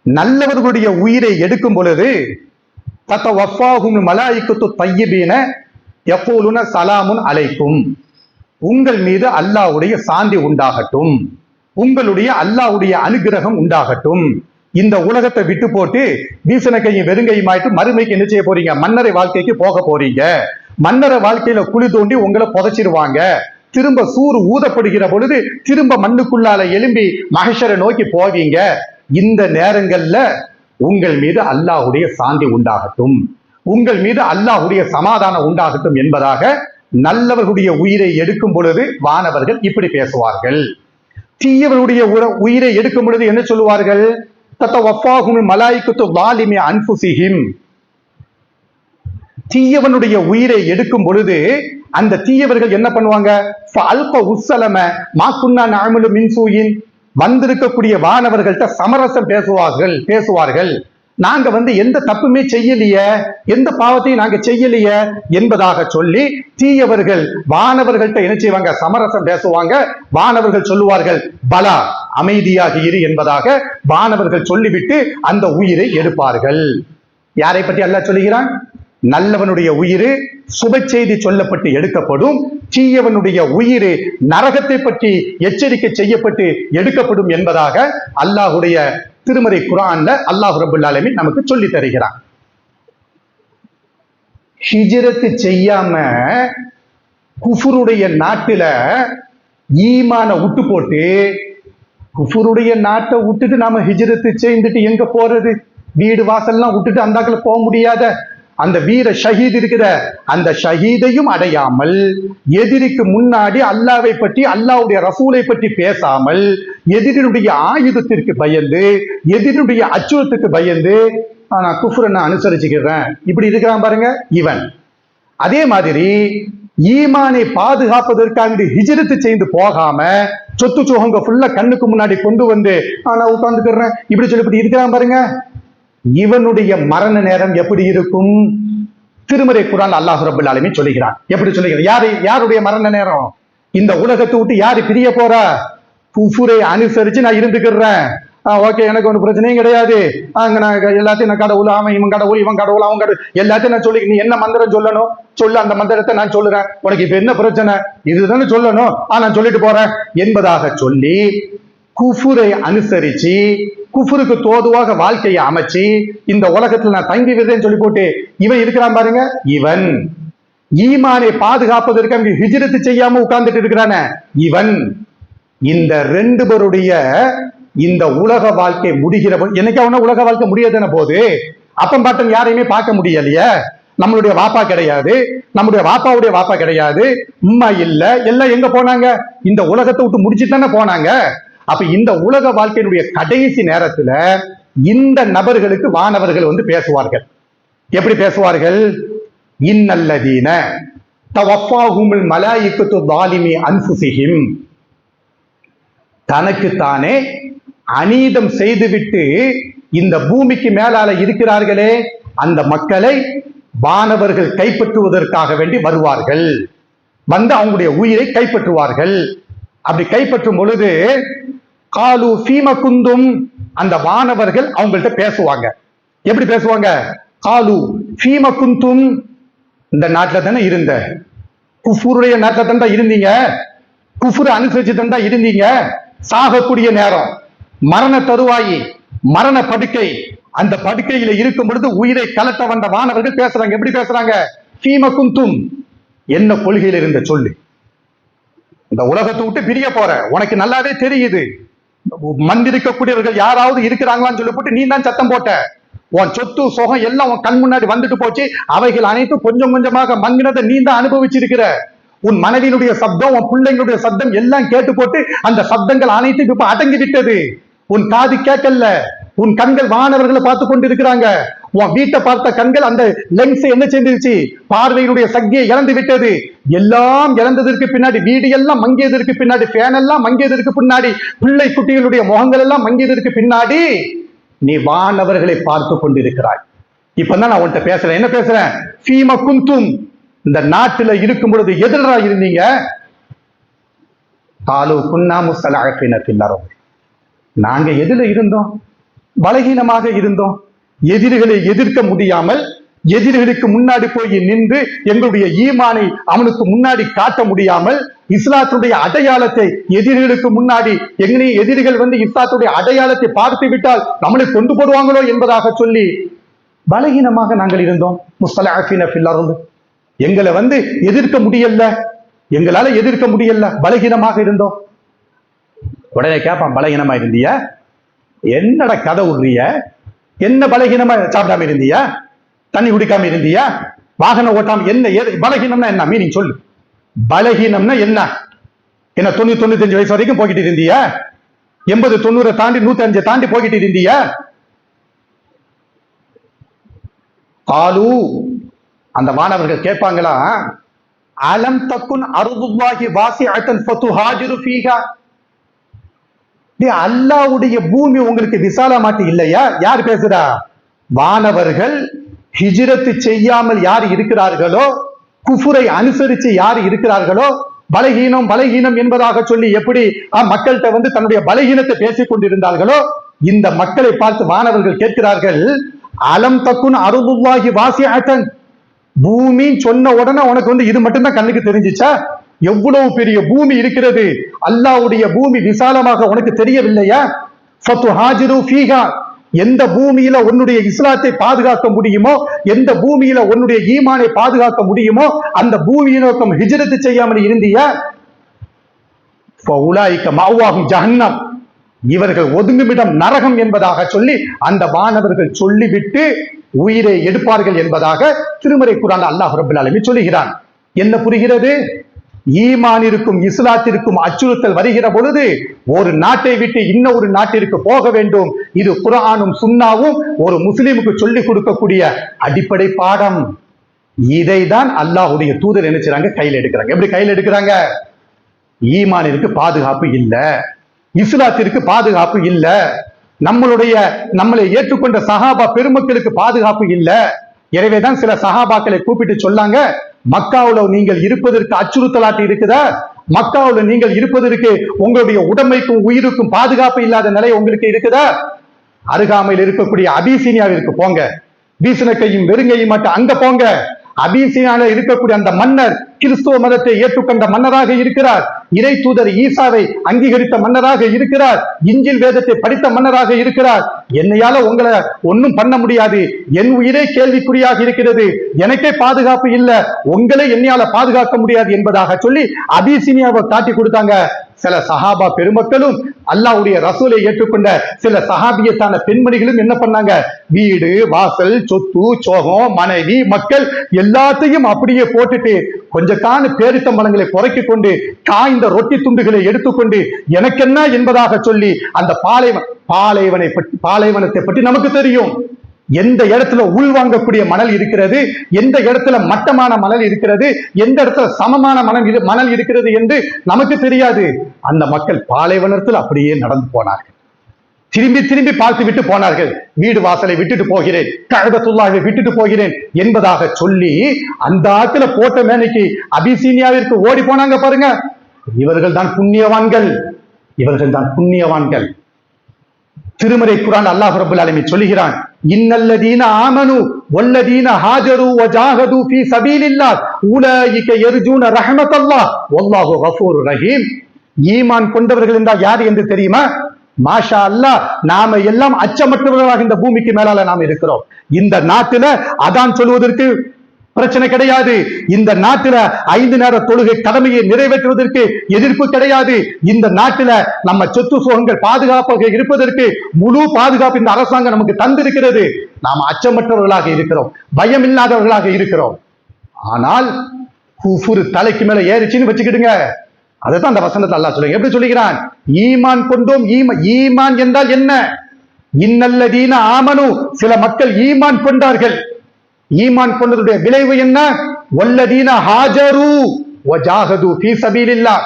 நல்லவர்களுடைய உயிரை எடுக்கும் பொழுது தத்தவஃபாஹுமுல் மலாயிகத்து தய்யிபீன யகூலுன ஸலாமுன் அலைக்கும், உங்கள் மீது அல்லாஹ்வுடைய சாந்தி உண்டாகட்டும், உங்களுடைய அல்லாஹ்வுடைய அனுகிரகம் உண்டாகட்டும். இந்த உலகத்தை விட்டு போட்டு வீசன கையும் வெறுங்கையுமாயிட்டு மறுமைக்கு என்ன செய்ய போறீங்க? மன்னரை வாழ்க்கைக்கு போக போறீங்க. மன்னரை வாழ்க்கையில குழி தோண்டி உங்களை புதைச்சிருவாங்க. திரும்ப சூறு ஊதப்படுகிற பொழுது திரும்ப மண்ணுக்குள்ளால எழும்பி மஹ்ஷரை நோக்கி போவீங்க. இந்த நேரங்கள்ல உங்கள் மீது அல்லாஹ்வுடைய சாந்தி உண்டாகட்டும், உங்கள் மீது அல்லாஹ்வுடைய சமாதானம் உண்டாகட்டும் என்பதாக நல்லவர்களுடைய உயிரை எடுக்கும் பொழுது வானவர்கள் இப்படி பேசுவார்கள். தீயவர்களுடைய உயிரை எடுக்கும் பொழுது என்ன சொல்லுவார்கள்? தத்தவஃபாஹுமுல் மலாயிகத்து ஸாலிமி அன்ஃபுஸிஹிம். தீயவனுடைய உயிரை எடுக்கும் பொழுது அந்த தீயவர்கள் என்ன பண்ணுவாங்க? ஃபஅல்க உஸ்ஸலம மா குன்னா நஅமலு மின் சூயின். வந்திருக்கக்கூடிய வானவர்கள்ட்ட சமரசம் பேசுவார்கள். நாங்க எந்த தப்புமே செய்யலையே, எந்த பாவத்தையும் நாங்க செய்யலையே என்பதாக சொல்லி தீயவர்கள் வானவர்கள்ட்ட என்ன செய்வாங்க? சமரசம் பேசுவாங்க. வானவர்கள் சொல்லுவார்கள், பலா அமைதியாக இரு என்பதாக வானவர்கள் சொல்லிவிட்டு அந்த உயிரை எடுப்பார்கள். யாரை பற்றி அல்லாஹ் சொல்லுகிறான்? நல்லவனுடைய உயிர் சுப செய்தி சொல்லப்பட்டு எடுக்கப்படும், தீயவனுடைய உயிர் நரகத்தை பற்றி எச்சரிக்கை செய்யப்பட்டு எடுக்கப்படும் என்பதாக அல்லாஹ்வுடைய திருமறை குர்ஆன்ல அல்லாஹ் ரப்பல் ஆலமீன் நமக்கு சொல்லி தருகிறான். ஹிஜ்ரத் செய்யாம குஃபருடைய நாட்டுல ஈமான விட்டு போட்டு, குஃபருடைய நாட்டை விட்டுட்டு நாம ஹிஜ்ரத் செய்துட்டு எங்க போறது? வீடு வாசல்லாம் விட்டுட்டு அந்தாக்குல போக முடியாத அந்த வீர ஷஹீத் இருக்கிற அந்த ஷஹீதையும் அடையாமல், எதிரிக்கு முன்னாடி அல்லாவை பற்றி அல்லாஹ்வுடைய ரசூலை பற்றி பேசாமல், எதிரினுடைய ஆயுதத்திற்கு பயந்து, எதிரினுடைய அச்சுறுத்துக்கு பயந்து, நான் குஃப்ரை நான் அனுசரிச்சுக்கிறேன் இப்படி இருக்கிறான் பாருங்க இவன். அதே மாதிரி ஈமானை பாதுகாப்பதற்காக ஹிஜ்ரத் செய்து போகாம சொத்து சோகங்க ஃபுல்லா கண்ணுக்கு முன்னாடி கொண்டு நான் உட்கார்ந்துக்கிறேன் இப்படி சொல்லி இருக்கிறான் பாருங்க, இவனுடைய மரண நேரம் எப்படி இருக்கும்? திருமறை குர்ஆன் அல்லாஹ் ரப்பல் ஆலமீன் சொல்லுகிறான். எப்படி சொல்லுகிறான்? யாருடைய மரண நேரம்? இந்த உலகத்தை விட்டு யாரு பிரிய போறா? குஃபுரை அனுசரிச்சு நான் இருந்துக்கிறேன், ஓகே, எனக்கு ஒன்றும் பிரச்சனையும் கிடையாது. அங்க நான் எல்லாத்தையும் நான் கடவுள், அவன் இவன் கடவுள், இவன் கடவுள், அவன் கடவுள், எல்லாத்தையும் நான் சொல்லி, நீ என்ன மந்திரம் சொல்லணும் சொல்லு, அந்த மந்திரத்தை நான் சொல்லுறேன், உனக்கு இப்ப என்ன பிரச்சனை, இதுதானே சொல்லணும், நான் சொல்லிட்டு போறேன் என்பதாக சொல்லி குஃபுரை அனுசரிச்சு குஃபுருக்கு தோதுவாக வாழ்க்கையை அமைச்சு இந்த உலகத்துல நான் தங்கி விடுறேன்னு சொல்லி போட்டு இவன் இருக்கிறான் பாருங்க, இவன் ஈமானை பாதுகாப்பதற்கு அங்கு ஹிஜ்ரத் செய்யாம உட்கார்ந்துட்டு இருக்கிறான இவன். இந்த ரெண்டு பேருடைய இந்த உலக வாழ்க்கை முடிகிற போது, என்னைக்கு அவன உலக வாழ்க்கை முடியாதுன போது அப்பம் பாட்டம் யாரையுமே பார்க்க முடியலையே. நம்மளுடைய வாப்பா கிடையாது, நம்முடைய வாப்பாவுடைய வாப்பா கிடையாது, உம்மா இல்ல, எல்லாம் எங்க போனாங்க, இந்த உலகத்தை விட்டு முடிச்சுட்டு தானே போனாங்க. அப்ப இந்த உலக வாழ்க்கையினுடைய கடைசி நேரத்துல இந்த நபர்களுக்கு வானவர்கள் வந்து பேசுவார்கள். எப்படி பேசுவார்கள்? இன்னல்லதீன தவஃபாஹுமுல் மலாயிகத்து ஸாலிமி அன்ஃபுஸிஹிம், தனக்குத்தானே அநீதம் செய்துவிட்டு இந்த பூமிக்கு மேலால இருக்கிறார்களே அந்த மக்களை வானவர்கள் கைப்பற்றுவதற்காக வேண்டி வருவார்கள், வந்து அவங்களுடைய உயிரை கைப்பற்றுவார்கள். அப்படி கைப்பற்றும் பொழுது காலு ஃபீம குந்தும், அந்த வானவர்கள் அவங்கள்ட்ட பேசுவாங்க. எப்படி பேசுவாங்க? காலு ஃபீம குந்தும், இந்த நாட்டுல தானே இருந்த, குஃபுருடைய நாட்டுல தானே இருந்தீங்க, குஃபுரை அனுசரிச்சு தானே இருந்தீங்க, சாகக்கூடிய நேரம், மரண தருவாயி, மரண படுக்கை, அந்த படுக்கையில இருக்கும் பொழுது உயிரை கலட்ட வந்த வானவர்கள் பேசுறாங்க. எப்படி பேசுறாங்க? ஃபீம குந்தும், என்ன கொள்கையில் இருந்த சொல்லு, இந்த உலகத்தை விட்டு பிரிய போற, உனக்கு நல்லாவே தெரியுது, மந்திரிக்கக்கூடியவர்கள் யாராவது இருக்கிறாங்களான்னு சொல்லி போட்டு நீ தான் சத்தம் போட்ட, உன் சொத்து சுகம் எல்லாம் உன் கண் முன்னாடி வந்துட்டு போச்சு, அவைகள் அனைத்தும் கொஞ்சம் கொஞ்சமாக மங்கினதை நீ தான் அனுபவிச்சிருக்கிற, உன் மனைவியினுடைய சப்தம், உன் பிள்ளைங்களுடைய சப்தம் எல்லாம் கேட்டு போட்டு அந்த சப்தங்கள் அனைத்தும் இப்ப அடங்கி விட்டது, உன் காது கேட்கல, உன் கண்கள் வானவர்களை பார்த்து கொண்டு இருக்கிறாங்க, உன் வீட்டை பார்த்த கண்கள் அந்த லென்ஸ் என்ன செஞ்சிருச்சு, பார்வையினுடைய சக்தியை இழந்து விட்டது, எல்லாம் இழந்ததற்கு பின்னாடி, வீடு எல்லாம் மங்கியதற்கு பின்னாடி, ஃபேன் எல்லாம் மங்கியதற்கு பின்னாடி, பிள்ளை குட்டிகளுடைய முகங்கள் எல்லாம் மங்கியதற்கு பின்னாடி நீ வானவர்களை பார்த்து கொண்டிருக்கிறாய். இப்பதான் நான் உன்கிட்ட பேசுறேன். என்ன பேசுறேன்? ஃபீம குந்தும், இந்த நாட்டுல இருக்கும் பொழுது எதிரா இருந்தீங்க. காலு குன்னா முஸ்தலஅஃபின ஃபில் அர்த், நாங்க எதுல இருந்தோம்? பலகீனமாக இருந்தோம், எதிரிகளை எதிர்க்க முடியாமல், எதிரிகளுக்கு முன்னாடி போய் நின்று எங்களுடைய ஈமானை அவனுக்கு முன்னாடி காட்ட முடியாமல், இஸ்லாத்துடைய அடையாளத்தை எதிரிகளுக்கு முன்னாடி, எங்களையும் எதிரிகள் வந்து இஸ்லாத்துடைய அடையாளத்தை பார்த்து விட்டால் நம்மளை கொண்டு போடுவாங்களோ என்பதாக சொல்லி பலகீனமாக நாங்கள் இருந்தோம். முஸ்தலஅஃபின ஃபில் அர்த், எங்களை வந்து எதிர்க்க முடியல, எங்களால எதிர்க்க முடியல, பலகீனமாக இருந்தோம். உடனே கேட்பான், பலகீனமா இருந்திய, என்னடா கதை விடுறிய, என்ன பலகீனமா சாப்பிடாம இருந்தியா, தண்ணி குடிக்காம இருந்தியா, வாகனம் ஓட்டாம, என்ன பலகீனம்னா என்ன மீனிங் சொல்லு, பலகீனம்னா என்ன? என்ன 90-95 வயசு வரைக்கும் போய்கிட்டு இருந்தியா, 80-90 தாண்டி 105 தாண்டி போய்கிட்டு இருந்தியா? காலு, அந்த வானவர்கள் கேட்பாங்களா, அலம் தக்குன் அர்துல்லாஹி வாசிஅத்தன் ஃபதுஹாஜிரு ஃபீஹா, அல்லாஹ்வுடைய பூமி உங்களுக்கு விசாலமாட்டி இல்லையா? யார் பேசுறா? வானவர்கள் ஹிஜ்ரத் செய்யாமல் யார் இருக்கிறார்களோ, குஃபுரை அனுசரித்து யார் இருக்கிறார்களோ, பலகீனம் பலகீனம் என்பதாக சொல்லி எப்படி மக்கள்கிட்ட வந்து தன்னுடைய பலகீனத்தை பேசிக் கொண்டிருந்தார்களோ, இந்த மக்களை பார்த்து வானவர்கள் கேட்கிறார்கள், அலம் தக்குன் அர்துல்லாஹி வாசிஅத்தன், பூமி சொன்ன உடனே உனக்கு வந்து இது மட்டும்தான் கண்ணுக்கு தெரிஞ்சிச்சா? எவ்வளவு பெரிய பூமி இருக்கிறது, அல்லாஹ்வுடைய பூமி விசாலமாக உனக்கு தெரியவில்லையா? ஃபதுஹாஜிரு ஃபீஹா, எந்த பூமியில உன்னுடைய இஸ்லாத்தை பாதுகாக்க முடியுமோ, எந்த பூமியில உன்னுடைய ஈமானை பாதுகாக்க முடியுமோ அந்த பூமியை நோக்கம் ஹிஜ்ரத் செய்யாமல் இருந்தியா? ஃபஉலாயிக மஅவாஹும் ஜஹன்னம், இவர்கள் ஒதுங்குமிடம் நரகம் என்பதாக சொல்லி அந்த வானவர்கள் சொல்லிவிட்டு உயிரை எடுப்பார்கள் என்பதாக திருமறை குர்ஆன்ல அல்லாஹ் ரப்பல் ஆலமீன் சொல்லுகிறான். என்ன புரிகிறது? ஈமானிற்கும் இஸ்லாத்திற்கும் அச்சுறுத்தல் வருகிற பொழுது ஒரு நாட்டை விட்டு இன்னொரு நாட்டிற்கு போக வேண்டும். இது குர்ஆனும் சுன்னாவும் ஒரு முஸ்லிமுக்கு சொல்லிக் கொடுக்கக்கூடிய அடிப்படை பாடம். இதை தான் அல்லாஹ்வுடைய தூதர் நினைச்சாங்க கையில் எடுக்கிறாங்க. எப்படி கையில் எடுக்கிறாங்க? ஈமானிற்கு பாதுகாப்பு இல்ல, இஸ்லாத்திற்கு பாதுகாப்பு இல்ல, நம்மளை ஏற்றுக்கொண்ட சஹாபா பெருமக்களுக்கு பாதுகாப்பு இல்ல. எனவேதான் சில சஹாபாக்களை கூப்பிட்டு சொன்னாங்க, மக்காவுல நீங்கள் இருப்பதற்கு அச்சுறுத்தலாட்டி இருக்குதா, மக்காவுல நீங்கள் இருப்பதற்கு உங்களுடைய உடமைக்கும் உயிருக்கும் பாதுகாப்பு இல்லாத நிலை உங்களுக்கு இருக்குதா? அருகாமையில் இருக்கக்கூடிய அபிசீனியாவிற்கு போங்க. வீசனக்கையும் வெறுங்கையும் மட்டும் அங்க போங்க. அபிசீனியாவில் இருக்கக்கூடிய அந்த மன்னர் கிறிஸ்துவ மதத்தை ஏற்றுக்கொண்ட மன்னராக இருக்கிறார். இறை தூதர் ஈசாவை அங்கீகரித்த மன்னராக இருக்கிறார். இஞ்சில் வேதத்தை படித்த மன்னராக இருக்கிறார். என்னையால உங்களை ஒன்னும் பண்ண முடியாது, என் உயிரே கேள்விக்குறியாக இருக்கிறது, எனக்கே பாதுகாப்பு இல்லை, உங்களை என்னையால பாதுகாக்க முடியாது என்பதாக சொல்லி அபிசீனியாவை காட்டி கொடுத்தாங்க. சில சஹாபா பெருமக்களும் அல்லாஹ்வுடைய ரசூலை ஏற்றுக்கொண்ட சில சஹாபியத்தான பெண்மணிகளும் என்ன பண்ணாங்க? வீடு வாசல் சொத்து சோகம் மனைவி மக்கள் எல்லாத்தையும் அப்படியே போட்டுட்டு கொஞ்சக்கான பேரித்தம்பழங்களை புறக்கிக் கொண்டு காய்ந்த ரொட்டி துண்டுகளை எடுத்துக்கொண்டு எனக்கென்ன என்பதாக சொல்லி அந்த பாலைவனத்தை பற்றி நமக்கு தெரியும். எந்த இடத்துல உள்வாங்கக்கூடிய மணல் இருக்கிறது, எந்த இடத்துல மட்டமான மணல் இருக்கிறது, எந்த இடத்துல சமமான மணல் இருக்கிறது என்று நமக்கு தெரியாது. அந்த மக்கள் பாலைவனத்தில் அப்படியே நடந்து போனார்கள். திரும்பி திரும்பி பார்த்து விட்டு போனார்கள். வீடு வாசலை விட்டுட்டு போகிறேன், கஅபத்துல்லாஹை விட்டுட்டு போகிறேன் என்பதாக சொல்லி அந்த ஆத்துல போட்ட மேனைக்கு அபிசீனியாவிற்கு ஓடி போனாங்க பாருங்க. இவர்கள் தான் புண்ணியவான்கள், இவர்கள் தான் புண்ணியவான்கள். திருமறை குர்ஆன் அல்லாஹ் ரப்பல் ஆலமீன் சொல்கிறான், இன்னல்லதீன ஆமனு வல்லதீன ஹாஜரு வஜாஹது ஃபீ சபீலில்லாஹ் உலைக யர்ஜூன ரஹ்மத்தல்லாஹ் வல்லாஹு கஃபூருர் ரஹீம். ஈமான் கொண்டவர்கள் என்றால் யார் என்று தெரியுமா? மாஷா அல்லாஹ், நாம எல்லாம் அச்சமற்றவர்களாக இந்த பூமிக்கு மேலால நாம் இருக்கிறோம். இந்த நாட்டில அதான் சொல்வதற்கு பிரச்சனை கிடையாது. இந்த நாட்டில 5 நேர தொழுகை கடமையை நிறைவேற்றுவதற்கு எதிர்ப்பு கிடையாது. இந்த நாட்டில நம்ம சொத்து சுகங்கள் பாதுகாப்பாக இருப்பதற்கு முழு பாதுகாப்பு இந்த அரசாங்கம் நமக்கு தந்திருக்கிறது. நாம் அச்சமற்றவர்களாக இருக்கிறோம், பயம் இல்லாதவர்களாக இருக்கிறோம். ஆனால் குஃபுர் தலைக்கு மேல ஏறிச்சின்னு வச்சுக்கிடுங்க. அதைத்தான் அந்த வசனத்தை அல்லாஹ் சொல்லுங்க. எப்படி சொல்லுகிறான்? ஈமான் கொண்டோம். ஈமான் என்றால் என்ன? இன்னல்லதீன ஆமனு, சில மக்கள் ஈமான் கொண்டார்கள். ஈமான் கொண்டதுடைய விளைவு என்ன? வல்லதீன ஹாஜரு வஜாஹது ஃபீ சபீலில்லாஹ்.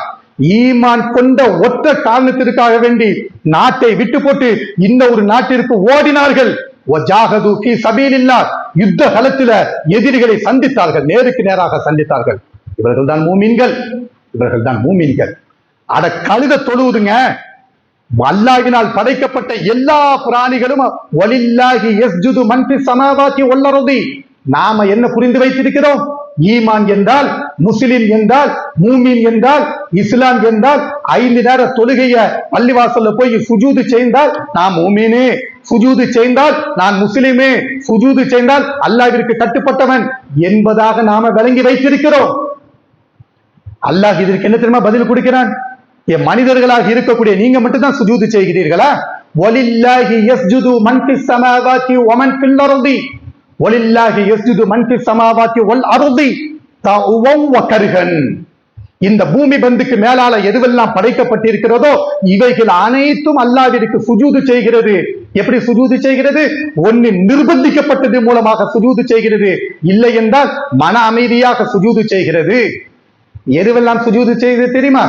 ஈமான் கொண்ட ஒற்ற காரணத்திற்காக வேண்டி நாட்டை விட்டு போட்டு இந்த ஒரு நாட்டிற்கு ஓடினார்கள். வஜாஹது ஃபீ சபீலில்லாஹ், யுத்த களத்தில எதிரிகளை சந்தித்தார்கள், நேருக்கு நேராக சந்தித்தார்கள். இவர்கள் தான் மூமின்கள், இவர்கள் தான் மூமின்கள். அட கழுத தொழுவுதுங்க. அல்லாஹ்வினால் படைக்கப்பட்ட எல்லா பிராணிகளும் வலில்லாஹி யஸ்ஜுது மன் ஃபிஸ் ஸமாவாதி வல் அர்தி. நாம என்ன புரிந்து வைத்திருக்கிறோம்? ஈமான் என்றால், முஸ்லிம் என்றால், மூமின் என்றால், இஸ்லாம் என்றால் 5 நேர தொழுகைய பள்ளிவாசல்ல போய் சுஜூது செய்தால் நான் மூமினே, சுஜூது செய்தால் நான் முஸ்லிமே, சுஜூது செய்தால் அல்லாஹ்விற்கு கட்டுப்பட்டவன் என்பதாக நாம விளங்கி வைத்திருக்கிறோம். அல்லாஹ் இதற்கு என்ன தெரியுமா பதில் கொடுக்கிறான்? மனிதர்களாக இருக்கக்கூடிய நீங்க மட்டும் தான் சுஜூது செய்கிறீர்களா? வலில்லாஹி யஸ்ஜுது மன் ஃபிஸ் ஸமாவாதி வ மன் ஃபில் அர்தி வலில்லாஹி யஸ்ஜுது மன் ஃபிஸ் ஸமாவாதி வல் அர்தி தஅவன் வ கர்ஹன். இந்த பூமி பந்துக்கு மேலால எதுவெல்லாம் படைக்கப்பட்டிருக்கிறதோ இவைகள் அனைத்தும் அல்லாஹ்விற்கு சுஜூது செய்கிறது. எப்படி சுஜூது செய்கிறது? ஒன்னு நிர்பந்திக்கப்பட்டது மூலமாக சுஜூது செய்கிறது, இல்லை என்றால் மன அமைதியாக சுஜூது செய்கிறது. எதுவெல்லாம் சுஜூது செய்கிறது தெரியுமா?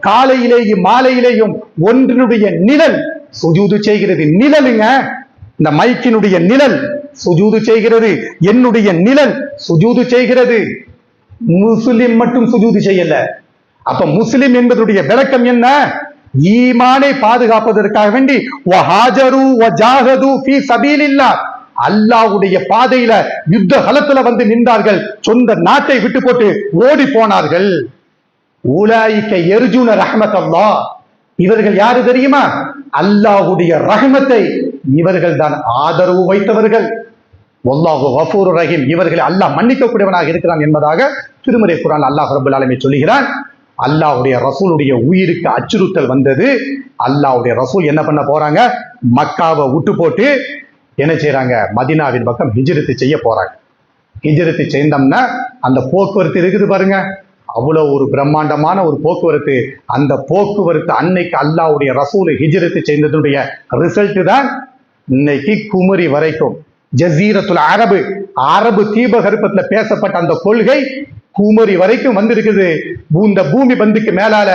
காலையிலேயும் மாலையிலேயும் ஒன்றினுடைய நிழல் சுஜூது செய்கிறது. நிழலுங்க, இந்த மைக்கினுடைய நிழல் சுஜூது செய்கிறது, என்னுடைய நிழல் சுஜூது செய்கிறது. முஸ்லிம் மட்டும் சுஜூது செய்யல. அப்ப முஸ்லிம் என்பதுடைய விளக்கம் என்ன? ஈமானை பாதுகாப்பதற்காக வேண்டி வஹாஜரு வஜாஹது ஃபீ சபீலில்லாஹ், அல்லாஹ்வுடைய பாதையில யுத்த களத்துல வந்து நின்றார்கள், சொந்த நாட்டை விட்டு போட்டு ஓடி போனார்கள். உலாயிக யர்ஜூன ரஹ்மத்தல்லாஹ், இவர்கள் யாரு தெரியுமா? அல்லாஹ்வுடைய ரஹ்மத்தை இவர்கள் தான் ஆதரவு வைத்தவர்கள். வல்லாஹு கஃபூருர் ரஹீம், இவர்களை அல்லாஹ் மன்னிக்க கூடியவனாக இருக்கிறான் என்பதாக திருமறை குர்ஆன் அல்லாஹ் ரப்பல் ஆலமீன் சொல்கிறான். அல்லாஹ்வுடைய ரசூலுடைய உயிருக்கு அச்சுறுத்தல் வந்தது. அல்லாஹ்வுடைய ரசூல் என்ன பண்ண போறாங்க? மக்காவை விட்டு போட்டு என்ன செய்யறாங்க? மதீனாவின் பக்கம் ஹிஜ்ரத் செய்ய போறாங்க. ஹிஜ்ரத் செய்தோம்னா அந்த போக்குவரத்து இருக்குது பாருங்க, அவ்வளவு ஒரு பிரம்மாண்டமான ஒரு போக்குவரத்து. அந்த போக்குவரத்து அன்னைக்கு அல்லாஹ்வுடைய ரசூல் ஹிஜ்ரத் செய்ததுடைய ரிசல்ட் தான் இன்னைக்கு குமரி வரைக்கும் ஜசீரத்துல் அரபு, அரபு தீபகற்பத்துல பேசப்பட்ட அந்த கொள்கை குமரி வரைக்கும் வந்திருக்குது. இந்த பூமி பந்துக்கு மேலால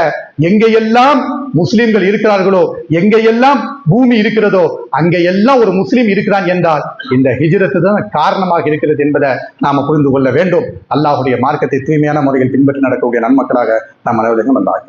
எங்கெல்லாம் முஸ்லிம்கள் இருக்கிறார்களோ, எங்கெல்லாம் பூமி இருக்கிறதோ அங்கெல்லாம் ஒரு முஸ்லிம் இருக்கிறான் என்றால் இந்த ஹிஜ்ரத்து தான் காரணமாக இருக்கிறது என்பதை நாம புரிந்து கொள்ள வேண்டும். அல்லாஹ்வுடைய மார்க்கத்தை தூய்மையான முறையில் பின்பற்றி நடக்கக்கூடிய நன்மக்களாக நாம் அனைவரையும் அல்லாஹ்